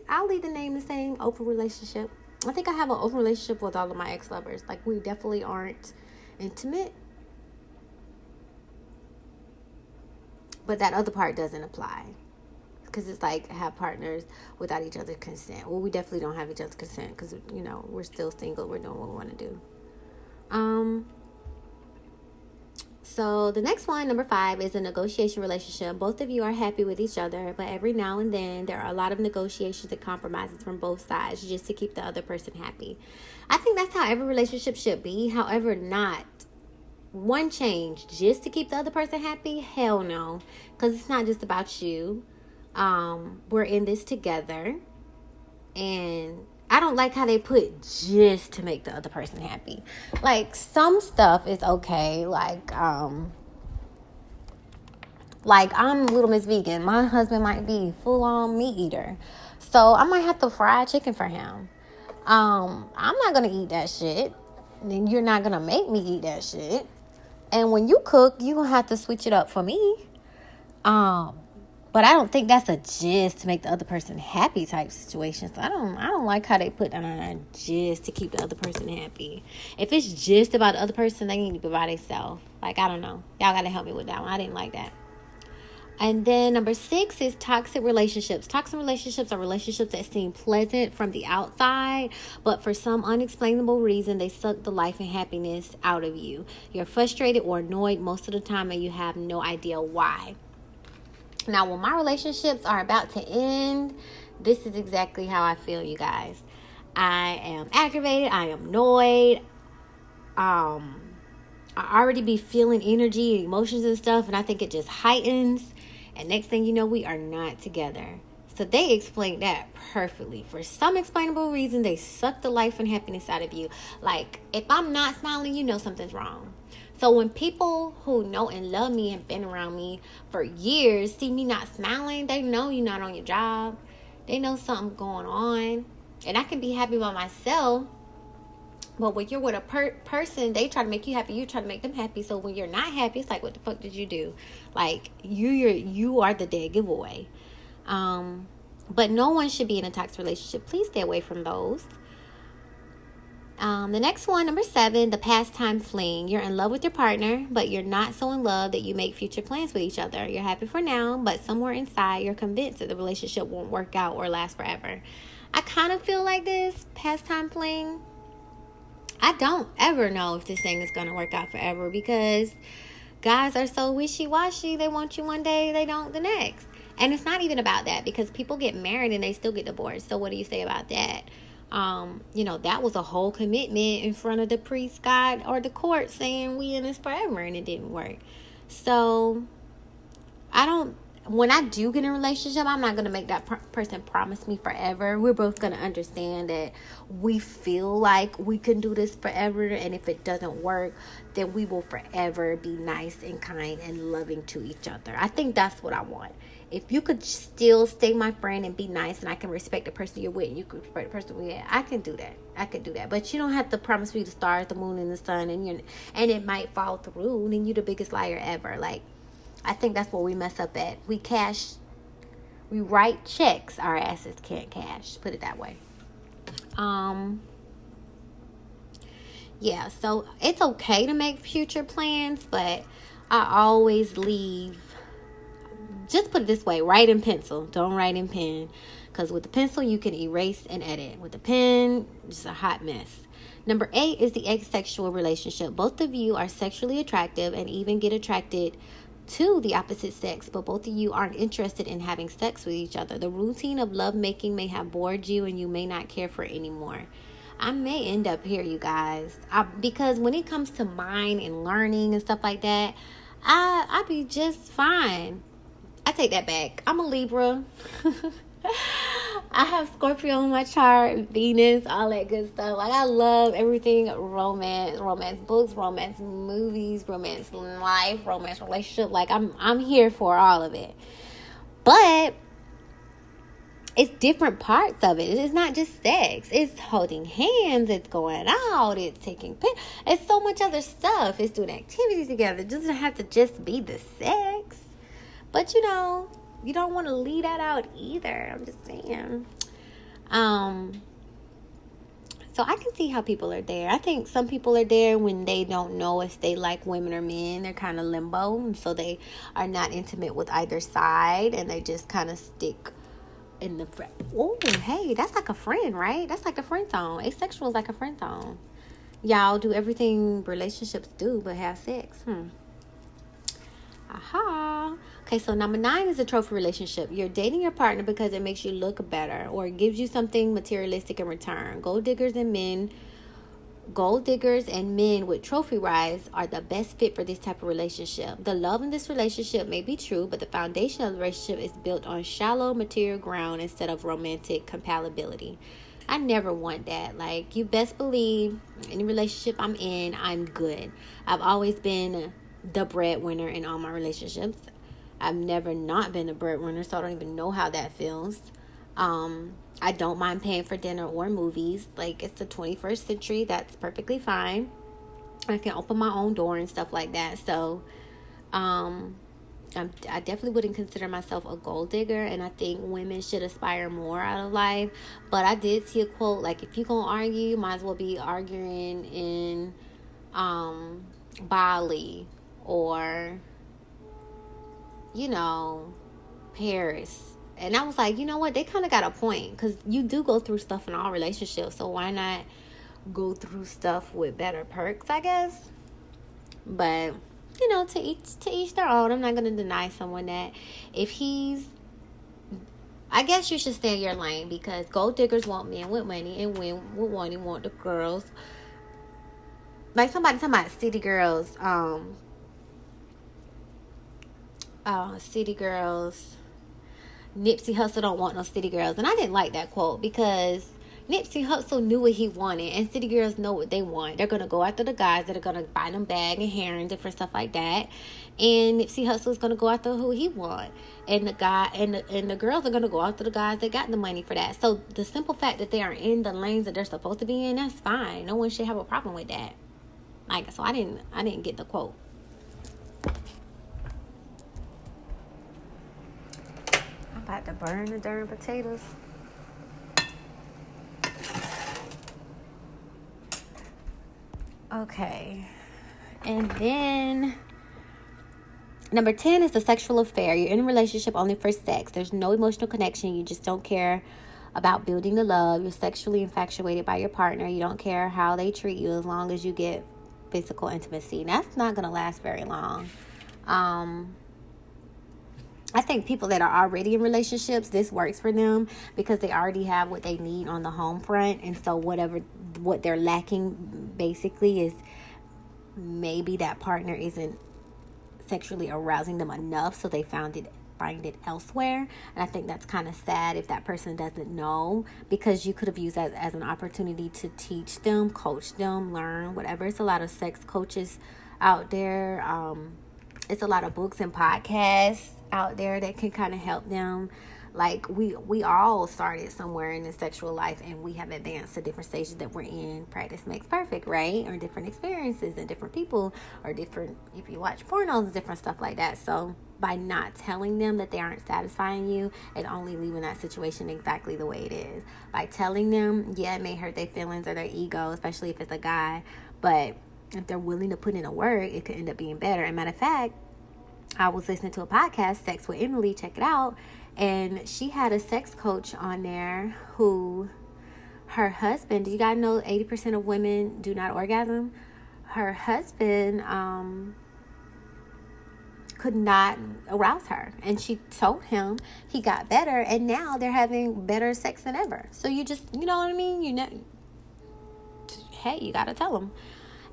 I'll leave the name the same, open relationship. I think I have an open relationship with all of my ex-lovers. Like, we definitely aren't intimate, but that other part doesn't apply, because it's like, have partners without each other's consent. Well, we definitely don't have each other's consent, because, you know, we're still single. We're doing what we want to do. So the next one, number 5, is a negotiation relationship. Both of you are happy with each other, but every now and then there are a lot of negotiations and compromises from both sides just to keep the other person happy. I think that's how every relationship should be. However, not one change just to keep the other person happy. Hell no, because it's not just about you. We're in this together, and I don't like how they put just to make the other person happy. Like, some stuff is okay. Like I'm Little Miss Vegan. My husband might be full-on meat eater, so I might have to fry chicken for him. I'm not gonna eat that shit. Then you're not gonna make me eat that shit. And when you cook, you gonna have to switch it up for me. But I don't think that's a just to make the other person happy type situation. So I don't like how they put that on there, just to keep the other person happy. If it's just about the other person, they need to be by themselves. Like, I don't know. Y'all got to help me with that one. I didn't like that. And then number 6 is toxic relationships. Toxic relationships are relationships that seem pleasant from the outside, but for some unexplainable reason, they suck the life and happiness out of you. You're frustrated or annoyed most of the time, and you have no idea why. Now, when my relationships are about to end, this is exactly how I feel, you guys. I am aggravated. I am annoyed. I already be feeling energy and emotions and stuff, and I think it just heightens. And next thing you know, we are not together. So they explained that perfectly. For some explainable reason, they suck the life and happiness out of you. Like, if I'm not smiling, you know something's wrong. So when people who know and love me and been around me for years see me not smiling, they know you're not on your job. They know something's going on. And I can be happy by myself. But when you're with a person, they try to make you happy. You try to make them happy. So when you're not happy, it's like, what the fuck did you do? Like, you are the dead giveaway. But no one should be in a toxic relationship. Please stay away from those. The next one, number 7, the pastime fling. You're in love with your partner, but you're not so in love that you make future plans with each other. You're happy for now, but somewhere inside, you're convinced that the relationship won't work out or last forever. I kind of feel like this pastime fling. I don't ever know if this thing is going to work out forever, because guys are so wishy-washy. They want you one day, they don't the next. And it's not even about that, because people get married and they still get divorced. So what do you say about that? That was a whole commitment in front of the priest, God, or the court, saying we in this forever, and it didn't work. So when I do get in a relationship, I'm not going to make that person promise me forever. We're both going to understand that we feel like we can do this forever, and if it doesn't work, then we will forever be nice and kind and loving to each other. I think that's what I want. If you could still stay my friend and be nice, and I can respect the person you're with, and you can respect the person we're with, I can do that. But you don't have to promise me the stars, the moon, and the sun, and it might fall through, and then you're the biggest liar ever. Like, I think that's where we mess up at. We write checks our asses can't cash. Put it that way. Yeah, so it's okay to make future plans, but I always leave just put it this way, write in pencil. Don't write in pen. Because with the pencil, you can erase and edit. With the pen, just a hot mess. Number 8 is the asexual relationship. Both of you are sexually attractive and even get attracted to the opposite sex, but both of you aren't interested in having sex with each other. The routine of lovemaking may have bored you and you may not care for it anymore. I may end up here, you guys. Because when it comes to mind and learning and stuff like that, I'd be just fine. I take that back. I'm a Libra. I have Scorpio in my chart, Venus, all that good stuff. Like, I love everything romance books, romance movies, romance life, romance relationship. Like, I'm here for all of it. But it's different parts of it. It's not just sex. It's holding hands. It's going out. It's taking pictures. It's so much other stuff. It's doing activities together. It doesn't have to just be the sex. But, you know, you don't want to leave that out either. I'm just saying. So I can see how people are there. I think some people are there when they don't know if they like women or men. They're kind of limbo. So they are not intimate with either side. And they just kind of stick in the friend. Oh, hey, that's like a friend, right? That's like the friend zone. Asexual is like a friend zone. Y'all do everything relationships do but have sex. Aha. Okay, so number 9 is a trophy relationship. You're dating your partner because it makes you look better or it gives you something materialistic in return. Gold diggers and men with trophy wives are the best fit for this type of relationship. The love in this relationship may be true, but the foundation of the relationship is built on shallow material ground instead of romantic compatibility. I never want that. Like, you best believe any relationship I'm in, I'm good. I've always been the breadwinner in all my relationships. I've never not been a breadwinner, so I don't even know how that feels. I don't mind paying for dinner or movies. Like, it's the 21st century. That's perfectly fine. I can open my own door and stuff like that. So, I definitely wouldn't consider myself a gold digger, and I think women should aspire more out of life. But I did see a quote, like, if you're going to argue, you might as well be arguing in Bali or, you know, Paris. And I was like, you know what? They kind of got a point, because you do go through stuff in all relationships. So why not go through stuff with better perks, I guess? But, you know, to each their own. I'm not going to deny someone that. If I guess you should stay in your lane, because gold diggers want men with money and women with money want the girls. Like, somebody talking about city girls. City girls. Nipsey Hussle don't want no city girls. And I didn't like that quote, because Nipsey Hussle knew what he wanted, and city girls know what they want. They're going to go after the guys that are going to buy them bag and hair and different stuff like that. And Nipsey Hussle is going to go after who he wants. And the guy and the girls are going to go after the guys that got the money for that. So the simple fact that they are in the lanes that they're supposed to be in, that's fine. No one should have a problem with that. Like, so I didn't get the quote. I'm about to burn the darn potatoes. Okay. And then number 10 is the sexual affair. You're in a relationship only for sex. There's no emotional connection. You just don't care about building the love. You're sexually infatuated by your partner. You don't care how they treat you as long as you get physical intimacy. That's not going to last very long. I think people that are already in relationships, this works for them because they already have what they need on the home front. And so what they're lacking basically is maybe that partner isn't sexually arousing them enough, so they find it elsewhere. And I think that's kind of sad if that person doesn't know, because you could have used that as an opportunity to teach them, coach them, learn, whatever. It's a lot of sex coaches out there. It's a lot of books and podcasts out there that can kind of help them. Like, we all started somewhere in the sexual life, and we have advanced to different stages that we're in. Practice makes perfect, right? Or different experiences and different people, or different, if you watch pornos, different stuff like that. So by not telling them that they aren't satisfying you and only leaving that situation exactly the way it is, by telling them, yeah, it may hurt their feelings or their ego, especially if it's a guy, but if they're willing to put in the work, it could end up being better. And matter of fact, I was listening to a podcast, Sex with Emily, check it out. And she had a sex coach on there who, her husband, do you guys know 80% of women do not orgasm? Her husband could not arouse her. And she told him he got better, and now they're having better sex than ever. So you just, you know what I mean? Hey, you got to tell them.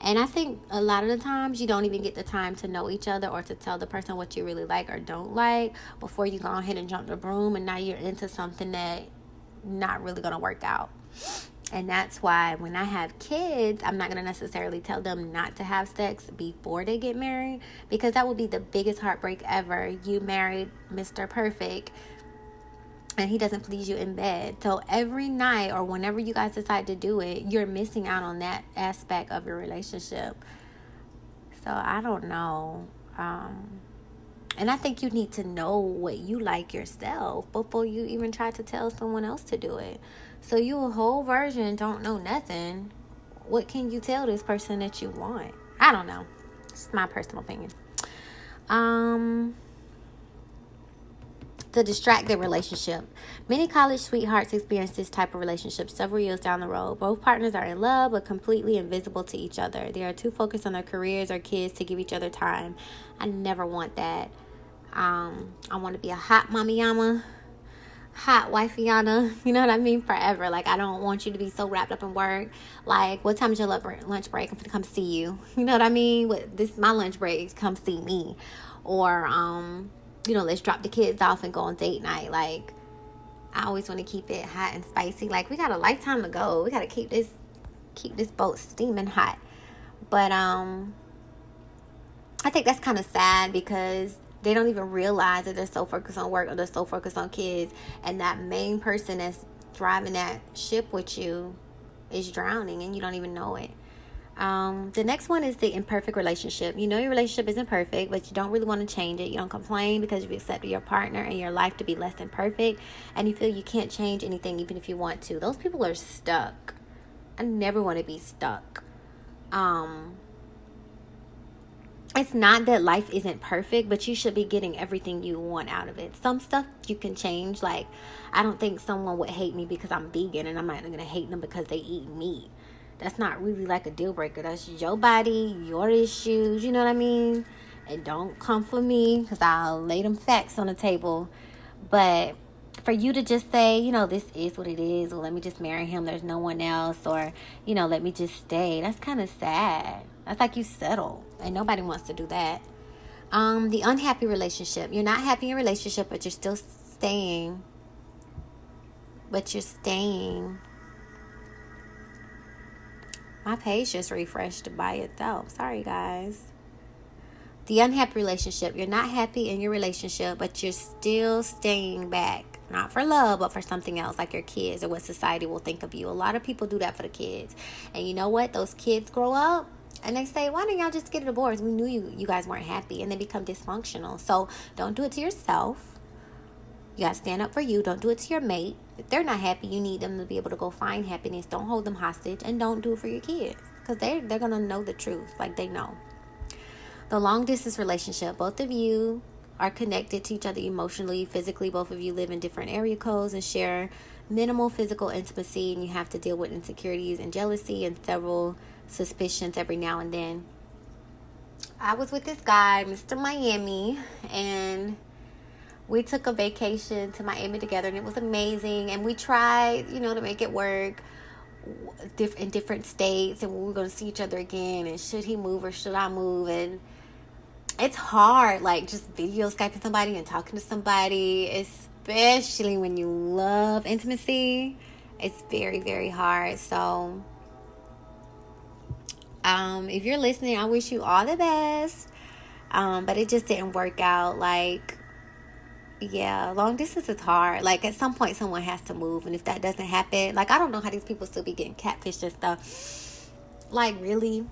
And I think a lot of the times you don't even get the time to know each other or to tell the person what you really like or don't like before you go ahead and jump the broom, and now you're into something that not really going to work out. And that's why when I have kids, I'm not going to necessarily tell them not to have sex before they get married, because that would be the biggest heartbreak ever. You married Mr. Perfect and he doesn't please you in bed. So every night or whenever you guys decide to do it, you're missing out on that aspect of your relationship. So I don't know. And I think you need to know what you like yourself before you even try to tell someone else to do it. So you a whole virgin, don't know nothing. What can you tell this person that you want? I don't know. It's my personal opinion. The distracted relationship. Many college sweethearts experience this type of relationship several years down the road. Both partners are in love but completely invisible to each other. They are too focused on their careers or kids to give each other time. I never want that. I want to be a hot mommy yama, hot wifey yana, you know what I mean, forever. Like, I don't want you to be so wrapped up in work. Like, what time is your lunch break? I'm gonna come see you. You know what I mean? This is my lunch break. Come see me. Or let's drop the kids off and go on date night. Like, I always want to keep it hot and spicy. Like, we got a lifetime to go. We got to keep this boat steaming hot. But I think that's kind of sad because they don't even realize that they're so focused on work or they're so focused on kids, and that main person that's driving that ship with you is drowning and you don't even know it. The next one is the imperfect relationship. You know your relationship isn't perfect, but you don't really want to change it. You don't complain because you've accepted your partner and your life to be less than perfect, and you feel you can't change anything even if you want to. Those people are stuck. I never want to be stuck. It's not that life isn't perfect, but you should be getting everything you want out of it. Some stuff you can change. Like, I don't think someone would hate me because I'm vegan, and I'm not going to hate them because they eat meat. That's not really like a deal breaker. That's your body, your issues, you know what I mean? And don't come for me because I'll lay them facts on the table. But for you to just say, this is what it is, or let me just marry him, there's no one else, or, let me just stay, that's kind of sad. That's like you settle, and nobody wants to do that. The unhappy relationship. You're not happy in your relationship, but you're still staying. My page just refreshed by itself. Sorry, guys. The unhappy relationship. You're not happy in your relationship, but you're still staying back. Not for love, but for something else, like your kids or what society will think of you. A lot of people do that for the kids. And you know what? Those kids grow up and they say, why didn't y'all just get a divorce? We knew you guys weren't happy. And they become dysfunctional. So don't do it to yourself. You got to stand up for you. Don't do it to your mate. If they're not happy, you need them to be able to go find happiness. Don't hold them hostage, and don't do it for your kids because they're going to know the truth, like they know. The long distance relationship. Both of you are connected to each other emotionally, physically. Both of you live in different area codes and share minimal physical intimacy, and you have to deal with insecurities and jealousy and several suspicions every now and then. I was with this guy, Mr. Miami, and we took a vacation to Miami together, and it was amazing. And we tried, to make it work in different states, and we were going to see each other again. And should he move or should I move? And it's hard, like just video Skyping somebody and talking to somebody, especially when you love intimacy. It's very, very hard. So, if you're listening, I wish you all the best. But it just didn't work out. Like, yeah, long distance is hard. Like, at some point, someone has to move. And if that doesn't happen, like, I don't know how these people still be getting catfished and stuff. Like, really?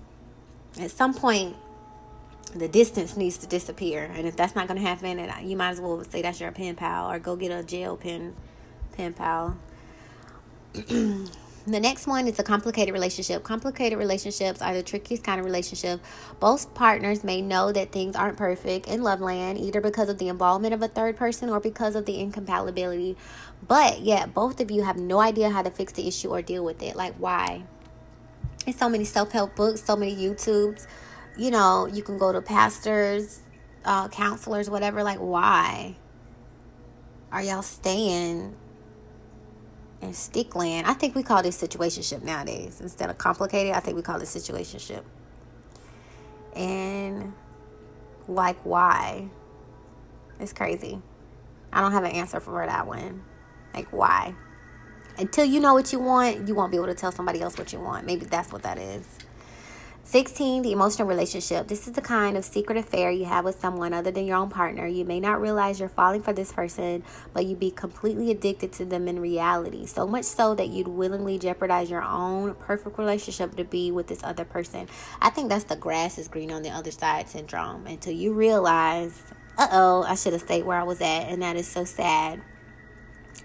At some point, the distance needs to disappear. And if that's not going to happen, then you might as well say that's your pen pal or go get a jail pen pal. The next one is a complicated relationship. Complicated relationships are the trickiest kind of relationship. Both partners may know that things aren't perfect in love land, either because of the involvement of a third person or because of the incompatibility. But yet, both of you have no idea how to fix the issue or deal with it. Like, why? There's so many self-help books, so many YouTubes. You know, you can go to pastors, counselors, whatever. Like, why are y'all staying in stickland? I think we call this situationship nowadays. Instead of complicated, I think we call it situationship. And like, why? It's crazy. I don't have an answer for that one. Like, why? Until you know what you want, you won't be able to tell somebody else what you want. Maybe that's what that is. 16, the emotional relationship. This is the kind of secret affair you have with someone other than your own partner. You may not realize you're falling for this person, but you'd be completely addicted to them in reality. So much so that you'd willingly jeopardize your own perfect relationship to be with this other person. I think that's the grass is green on the other side syndrome. Until you realize, I should have stayed where I was at. And that is so sad.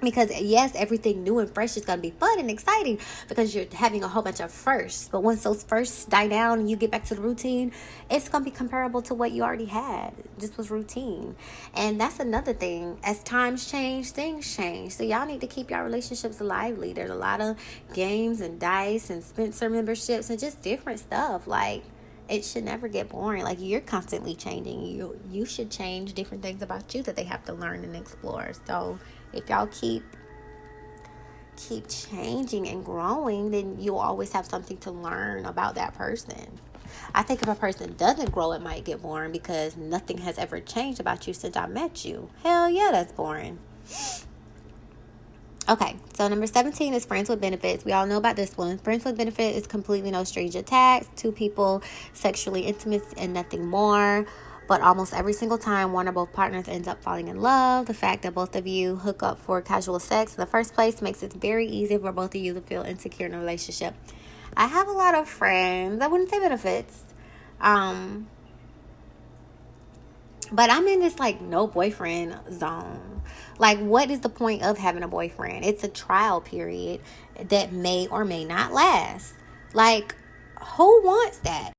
Because yes, everything new and fresh is going to be fun and exciting because you're having a whole bunch of firsts. But once those firsts die down and you get back to the routine, it's going to be comparable to what you already had. This was routine. And that's another thing. As times change, things change. So y'all need to keep your relationships lively. There's a lot of games and dice and Spencer memberships and just different stuff. Like, it should never get boring. Like, you're constantly changing. You should change different things about you that they have to learn and explore. So if y'all keep changing and growing, then you'll always have something to learn about that person. I think if a person doesn't grow, it might get boring because nothing has ever changed about you since I met you. Hell yeah, that's boring. Okay, so number 17 is friends with benefits. We all know about this one. Friends with benefit is completely no strings attached. Two people sexually intimate and nothing more. But almost every single time one or both partners ends up falling in love, the fact that both of you hook up for casual sex in the first place makes it very easy for both of you to feel insecure in a relationship. I have a lot of friends. I wouldn't say benefits. But I'm in this like no boyfriend zone. Like, what is the point of having a boyfriend? It's a trial period that may or may not last. Like, who wants that?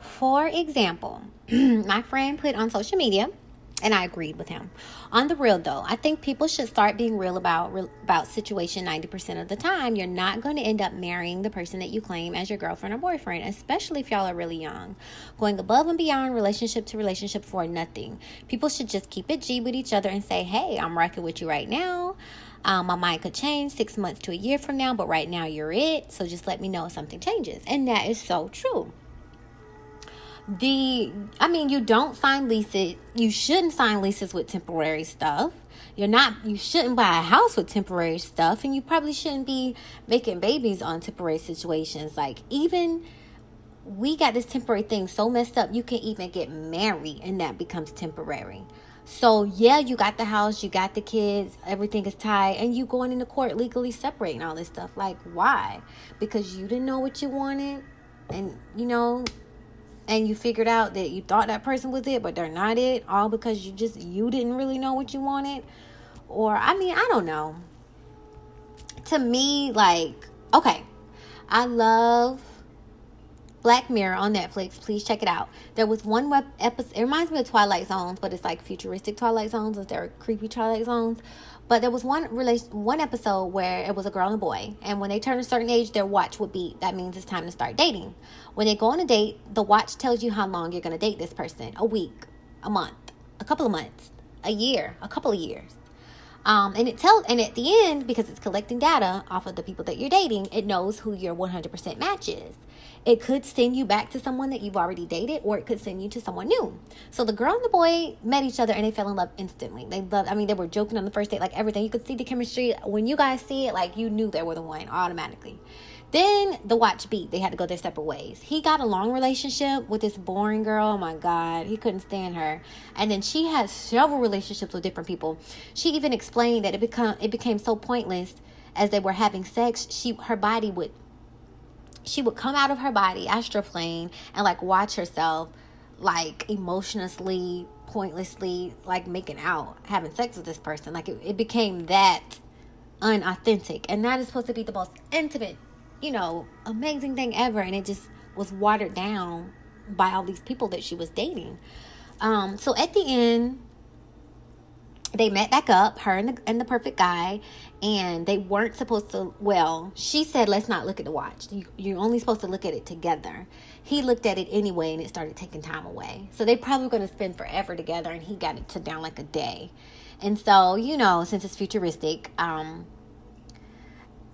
For example, my friend put on social media, and I agreed with him. On the real, though, I think people should start being real about situation 90% of the time. You're not going to end up marrying the person that you claim as your girlfriend or boyfriend, especially if y'all are really young. Going above and beyond relationship to relationship for nothing. People should just keep it G with each other and say, hey, I'm rocking with you right now. My mind could change 6 months to a year from now, but right now you're it. So just let me know if something changes. And that is so true. You don't sign leases. You shouldn't sign leases with temporary stuff. You shouldn't buy a house with temporary stuff, and you probably shouldn't be making babies on temporary situations. Like, even we got this temporary thing so messed up, you can even get married and that becomes temporary. So yeah, you got the house, you got the kids, everything is tied, and you going into court legally separating all this stuff. Like, why? Because you didn't know what you wanted, and and you figured out that you thought that person was it, but they're not it, all because you didn't really know what you wanted. Or, I don't know. To me, like, okay, I love Black Mirror on Netflix. Please check it out. There was one episode, it reminds me of Twilight Zones, but it's like futuristic Twilight Zones. They're creepy Twilight Zones. But there was one episode where it was a girl and a boy. And when they turn a certain age, their watch would beep. That means it's time to start dating. When they go on a date, the watch tells you how long you're going to date this person. A week, a month, a couple of months, a year, a couple of years. And at the end, because it's collecting data off of the people that you're dating, it knows who your 100% match is. It could send you back to someone that you've already dated, or it could send you to someone new. So the girl and the boy met each other and they fell in love instantly. They were joking on the first date, like everything. You could see the chemistry. When you guys see it, like, you knew they were the one automatically. Then the watch beat. They had to go their separate ways. He got a long relationship with this boring girl. Oh my God. He couldn't stand her. And then she had several relationships with different people. She even explained that it became so pointless as they were having sex. She would come out of her body, astral plane, and like watch herself like emotionlessly, pointlessly, like making out, having sex with this person. Like it became that unauthentic. And that is supposed to be the most intimate, amazing thing ever. And it just was watered down by all these people that she was dating. So at the end, they met back up, her and the perfect guy, and they weren't supposed to, she said, let's not look at the watch. You're only supposed to look at it together. He looked at it anyway, and it started taking time away. So they probably going to spend forever together, and he got it to down like a day. And so, since it's futuristic,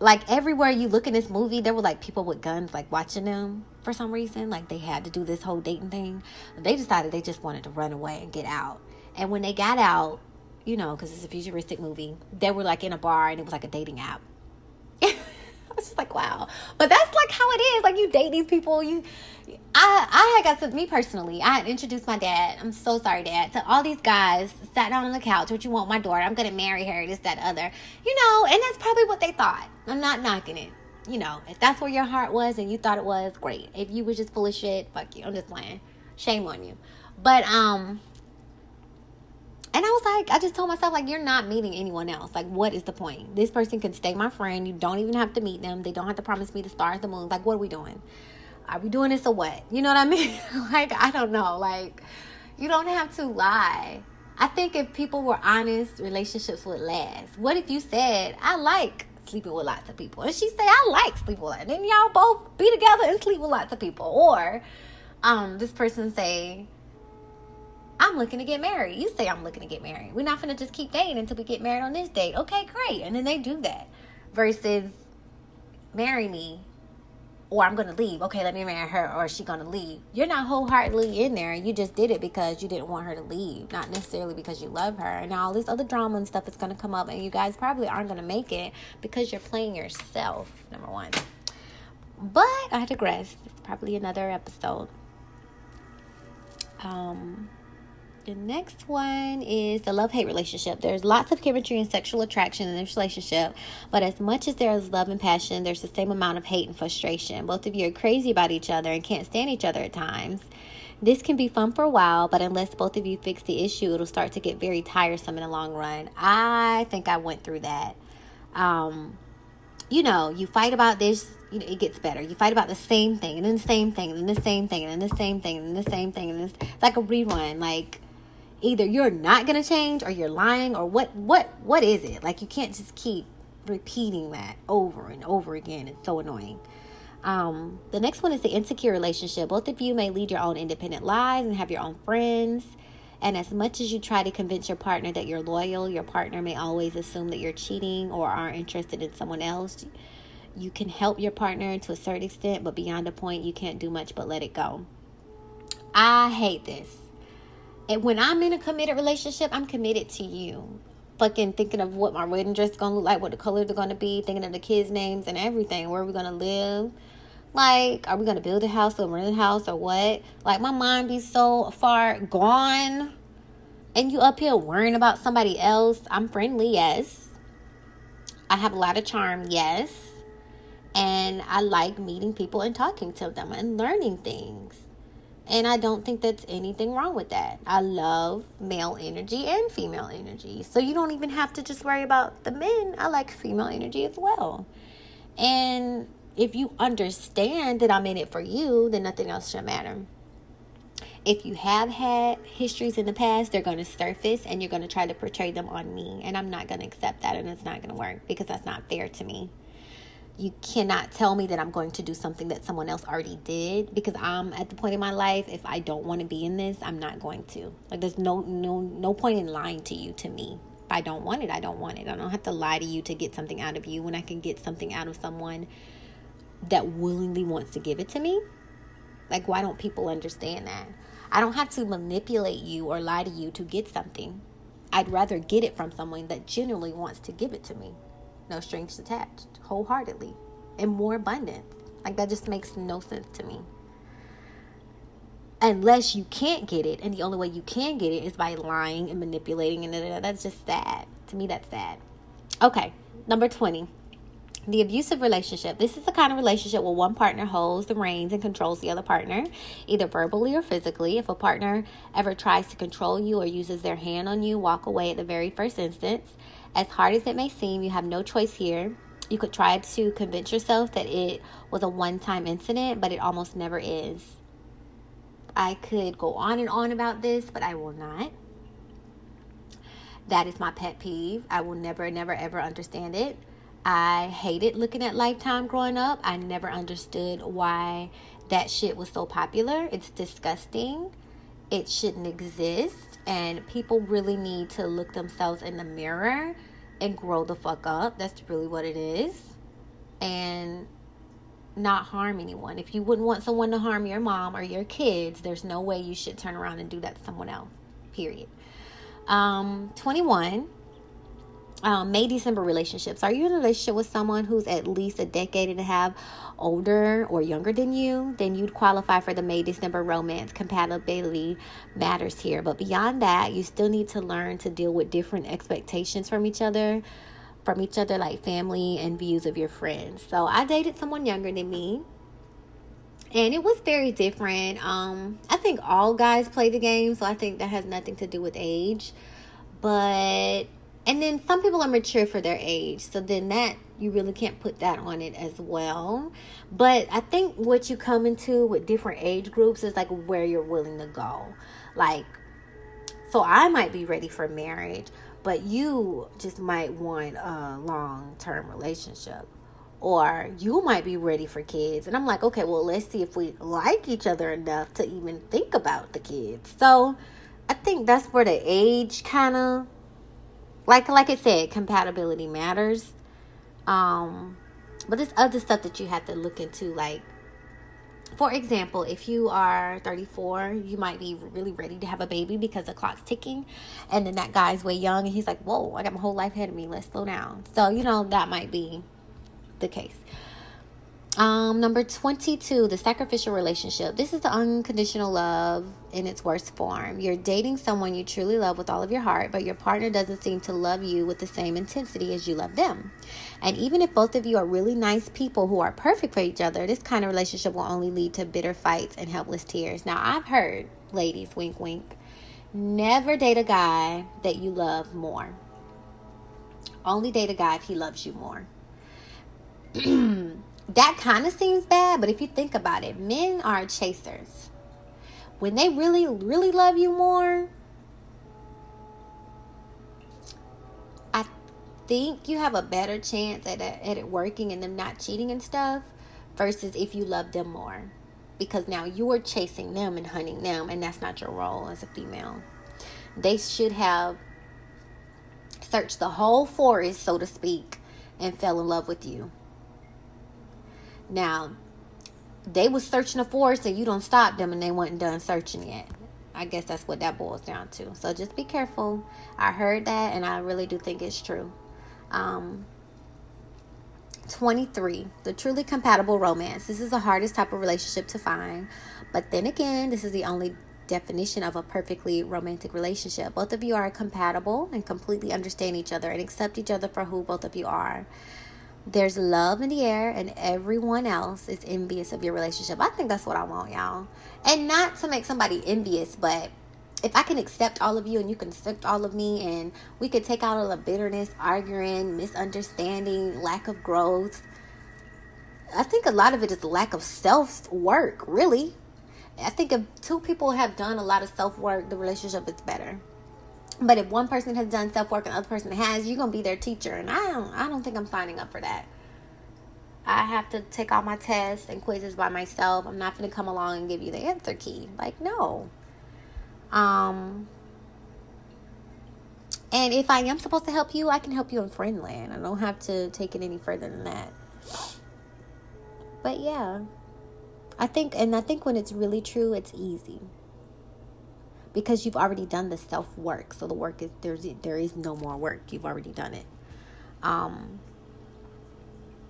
like everywhere you look in this movie, there were like people with guns like watching them for some reason. Like they had to do this whole dating thing. They decided they just wanted to run away and get out. And when they got out, because it's a futuristic movie, they were like in a bar and it was like a dating app. I was just like, wow. But that's like how it is. Like you date these people. I had got to, me personally, I had introduced my dad. I'm so sorry, Dad. To all these guys, sat down on the couch. What you want, my daughter? I'm going to marry her, this, that, other. And that's probably what they thought. I'm not knocking it. If that's where your heart was and you thought it was, great. If you was just full of shit, fuck you. I'm just playing. Shame on you. But, and I was like, I just told myself, like, you're not meeting anyone else. Like, what is the point? This person can stay my friend. You don't even have to meet them. They don't have to promise me the stars, the moon. Like, what are we doing? Are we doing this or what? You know what I mean? Like, I don't know. Like, you don't have to lie. I think if people were honest, relationships would last. What if you said, I like sleeping with lots of people? And she said, I like sleeping with lots. And then y'all both be together and sleep with lots of people. Or this person say, I'm looking to get married. You say I'm looking to get married. We're not going to just keep dating until we get married on this date. Okay, great. And then they do that. Versus marry me or I'm going to leave. Okay, let me marry her or is she going to leave? You're not wholeheartedly in there. You just did it because you didn't want her to leave. Not necessarily because you love her. And all this other drama and stuff is going to come up. And you guys probably aren't going to make it because you're playing yourself, number one. But I digress. It's probably another episode. The next one is the love-hate relationship. There's lots of chemistry and sexual attraction in this relationship, but as much as there is love and passion, there's the same amount of hate and frustration. Both of you are crazy about each other and can't stand each other at times. This can be fun for a while, but unless both of you fix the issue, it'll start to get very tiresome in the long run. I think I went through that. You fight about this, it gets better. You fight about the same thing, and then the same thing, and then the same thing, and then the same thing, and then the same thing, and it's like a rerun. Like, either you're not going to change, or you're lying, or what is it? Like, you can't just keep repeating that over and over again. It's so annoying. The next one is the insecure relationship. Both of you may lead your own independent lives and have your own friends. And as much as you try to convince your partner that you're loyal, your partner may always assume that you're cheating or aren't interested in someone else. You can help your partner to a certain extent, but beyond a point, you can't do much but let it go. I hate this. And when I'm in a committed relationship, I'm committed to you. Fucking thinking of what my wedding dress is going to look like, what the colors are going to be, thinking of the kids' names and everything, where we're going to live. Like, are we going to build a house or rent a house or what? Like, my mind be so far gone. And you up here worrying about somebody else. I'm friendly, yes. I have a lot of charm, yes. And I like meeting people and talking to them and learning things. And I don't think that's anything wrong with that. I love male energy and female energy. So you don't even have to just worry about the men. I like female energy as well. And if you understand that I'm in it for you, then nothing else should matter. If you have had histories in the past, they're going to surface and you're going to try to portray them on me. And I'm not going to accept that, and it's not going to work because that's not fair to me. You cannot tell me that I'm going to do something that someone else already did, because I'm at the point in my life, if I don't want to be in this, I'm not going to. Like, there's no point in lying to you, to me. If I don't want it, I don't want it. I don't have to lie to you to get something out of you when I can get something out of someone that willingly wants to give it to me. Like, why don't people understand that? I don't have to manipulate you or lie to you to get something. I'd rather get it from someone that genuinely wants to give it to me. No strings attached, wholeheartedly, and more abundant. Like, that just makes no sense to me. Unless you can't get it, and the only way you can get it is by lying and manipulating, and that's just sad. To me, that's sad. Okay, number 20. The abusive relationship. This is the kind of relationship where one partner holds the reins and controls the other partner, either verbally or physically. If a partner ever tries to control you or uses their hand on you, walk away at the very first instance. As hard as it may seem, you have no choice here. You could try to convince yourself that it was a one-time incident, but it almost never is. I could go on and on about this, but I will not. That is my pet peeve. I will never, ever understand it. I hated looking at Lifetime growing up. I never understood why that shit was so popular. It's disgusting. It shouldn't exist. And people really need to look themselves in the mirror and grow the fuck up. That's really what it is. And not harm anyone. If you wouldn't want someone to harm your mom or your kids, there's no way you should turn around and do that to someone else. Period. 21. May-December relationships. Are you in a relationship with someone who's at least a decade and a half older or younger than you? Then you'd qualify for the May-December romance. Compatibility matters here. But beyond that, you still need to learn to deal with different expectations from each other, like family and views of your friends. So I dated someone younger than me, and it was very different. I think all guys play the game, so I think that has nothing to do with age. And then some people are mature for their age, so then that, you really can't put that on it as well. But I think what you come into with different age groups is like where you're willing to go. Like, so I might be ready for marriage, but you just might want a long-term relationship. Or you might be ready for kids. And I'm like, okay, well, let's see if we like each other enough to even think about the kids. So I think that's where the age kind of, like I said, compatibility matters. But there's other stuff that you have to look into. Like, for example, if you are 34, you might be really ready to have a baby because the clock's ticking. And then that guy's way young and he's like, whoa, I got my whole life ahead of me. Let's slow down. So, that might be the case. Number 22, the sacrificial relationship. This is the unconditional love in its worst form. You're dating someone you truly love with all of your heart, but your partner doesn't seem to love you with the same intensity as you love them. And even if both of you are really nice people who are perfect for each other, this kind of relationship will only lead to bitter fights and helpless tears. Now, I've heard, ladies, wink, wink, never date a guy that you love more. Only date a guy if he loves you more. That kind of seems bad, but if you think about it, men are chasers. When they really, really love you more, I think you have a better chance at it working and them not cheating and stuff versus if you love them more. Because now you're chasing them and hunting them, and that's not your role as a female. They should have searched the whole forest, so to speak, and fell in love with you. Now, they was searching the forest and you don't stop them and they weren't done searching yet. I guess that's what that boils down to. So just be careful. I heard that and I really do think it's true. 23, the truly compatible romance. This is the hardest type of relationship to find. But then again, this is the only definition of a perfectly romantic relationship. Both of you are compatible and completely understand each other and accept each other for who both of you are. There's love in the air and everyone else is envious of your relationship. I think that's what I want, y'all. And not to make somebody envious, but if I can accept all of you and you can accept all of me and we could take out all the bitterness, arguing, misunderstanding, lack of growth. I think a lot of it is the lack of self-work, really. I think if two people have done a lot of self-work, the relationship is better. But if one person has done self-work and the other person has, you're going to be their teacher. And I don't think I'm signing up for that. I have to take all my tests and quizzes by myself. I'm not going to come along and give you the answer key. Like, no. And if I am supposed to help you, I can help you in Friendland. I don't have to take it any further than that. But yeah. I think when it's really true, it's easy. Because you've already done the self-work. So the work is, there is no more work. You've already done it.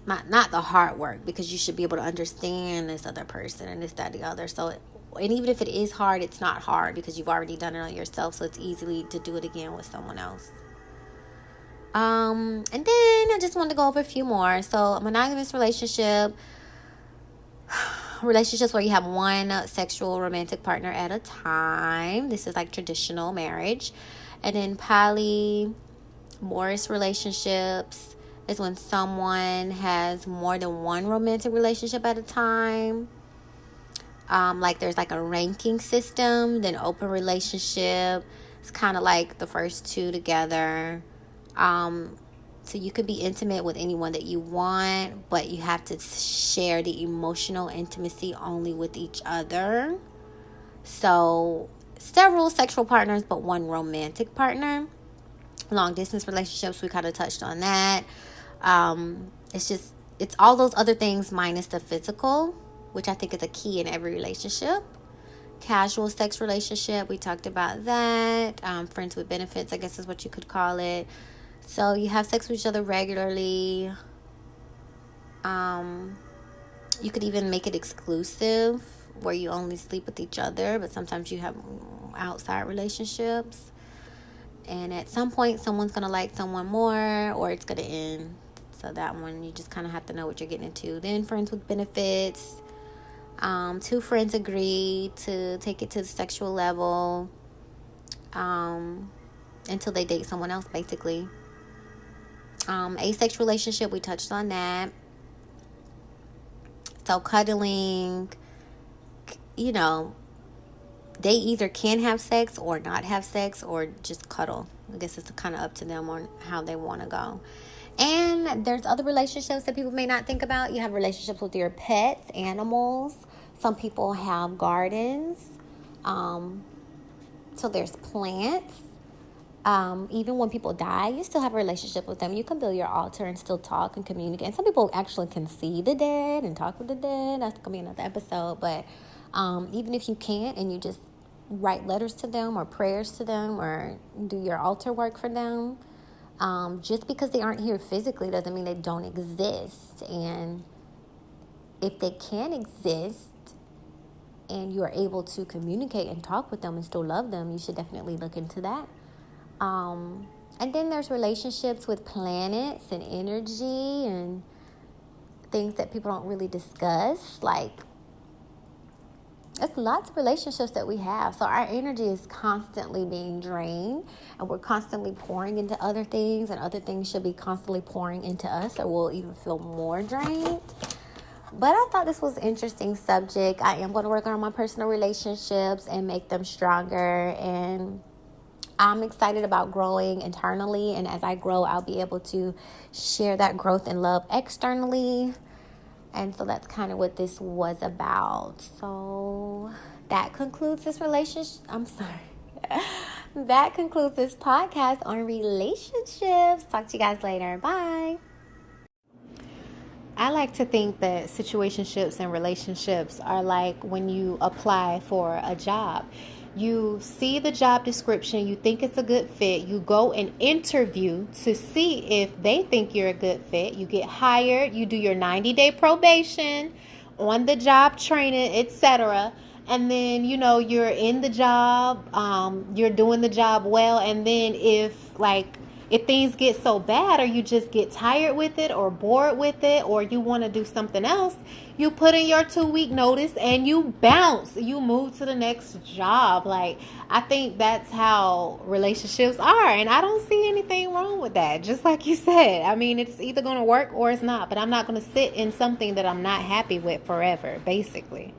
Not the hard work. Because you should be able to understand this other person and this, that, the other. So, and even if it is hard, it's not hard. Because you've already done it on yourself. So it's easy to do it again with someone else. And then I just wanted to go over a few more. So a monogamous relationships where you have one sexual romantic partner at a time. This is like traditional marriage. And then polyamorous relationships is when someone has more than one romantic relationship at a time. Like there's like a ranking system. Then open relationship, it's kind of like the first two together. So you could be intimate with anyone that you want, but you have to share the emotional intimacy only with each other. So several sexual partners, but one romantic partner. Long distance relationships, we kind of touched on that. It's all those other things minus the physical, which I think is a key in every relationship. Casual sex relationship, we talked about that. Friends with benefits, I guess is what you could call it. So you have sex with each other regularly. You could even make it exclusive, where you only sleep with each other, but sometimes you have outside relationships. And at some point, someone's going to like someone more, or it's going to end. So that one, you just kind of have to know what you're getting into. Then friends with benefits. Two friends agree to take it to the sexual level until they date someone else, basically. Asexual relationship, we touched on that. So cuddling, they either can have sex or not have sex or just cuddle. I guess it's kind of up to them on how they want to go. And there's other relationships that people may not think about. You have relationships with your pets, animals. Some people have gardens. So there's plants. Even when people die, you still have a relationship with them. You can build your altar and still talk and communicate. And some people actually can see the dead and talk with the dead. That's going to be another episode. But even if you can't and you just write letters to them or prayers to them or do your altar work for them, just because they aren't here physically doesn't mean they don't exist. And if they can exist and you are able to communicate and talk with them and still love them, you should definitely look into that. And then there's relationships with planets and energy and things that people don't really discuss. Like, there's lots of relationships that we have. So our energy is constantly being drained, and we're constantly pouring into other things, and other things should be constantly pouring into us, or we'll even feel more drained. But I thought this was an interesting subject. I am going to work on my personal relationships and make them stronger, and I'm excited about growing internally, and as I grow, I'll be able to share that growth and love externally. And so that's kind of what this was about. So that concludes this That concludes this podcast on relationships. Talk to you guys later. Bye. I like to think that situationships and relationships are like when you apply for a job. You see the job description, you think it's a good fit, you go and interview to see if they think you're a good fit. You get hired, you do your 90-day probation, on the job training, etc. And then, you're in the job, you're doing the job well. And then if things get so bad, or you just get tired with it or bored with it, or you want to do something else, you put in your 2-week notice and you bounce. You move to the next job. I think that's how relationships are. And I don't see anything wrong with that. Just like you said, it's either going to work or it's not. But I'm not going to sit in something that I'm not happy with forever, basically.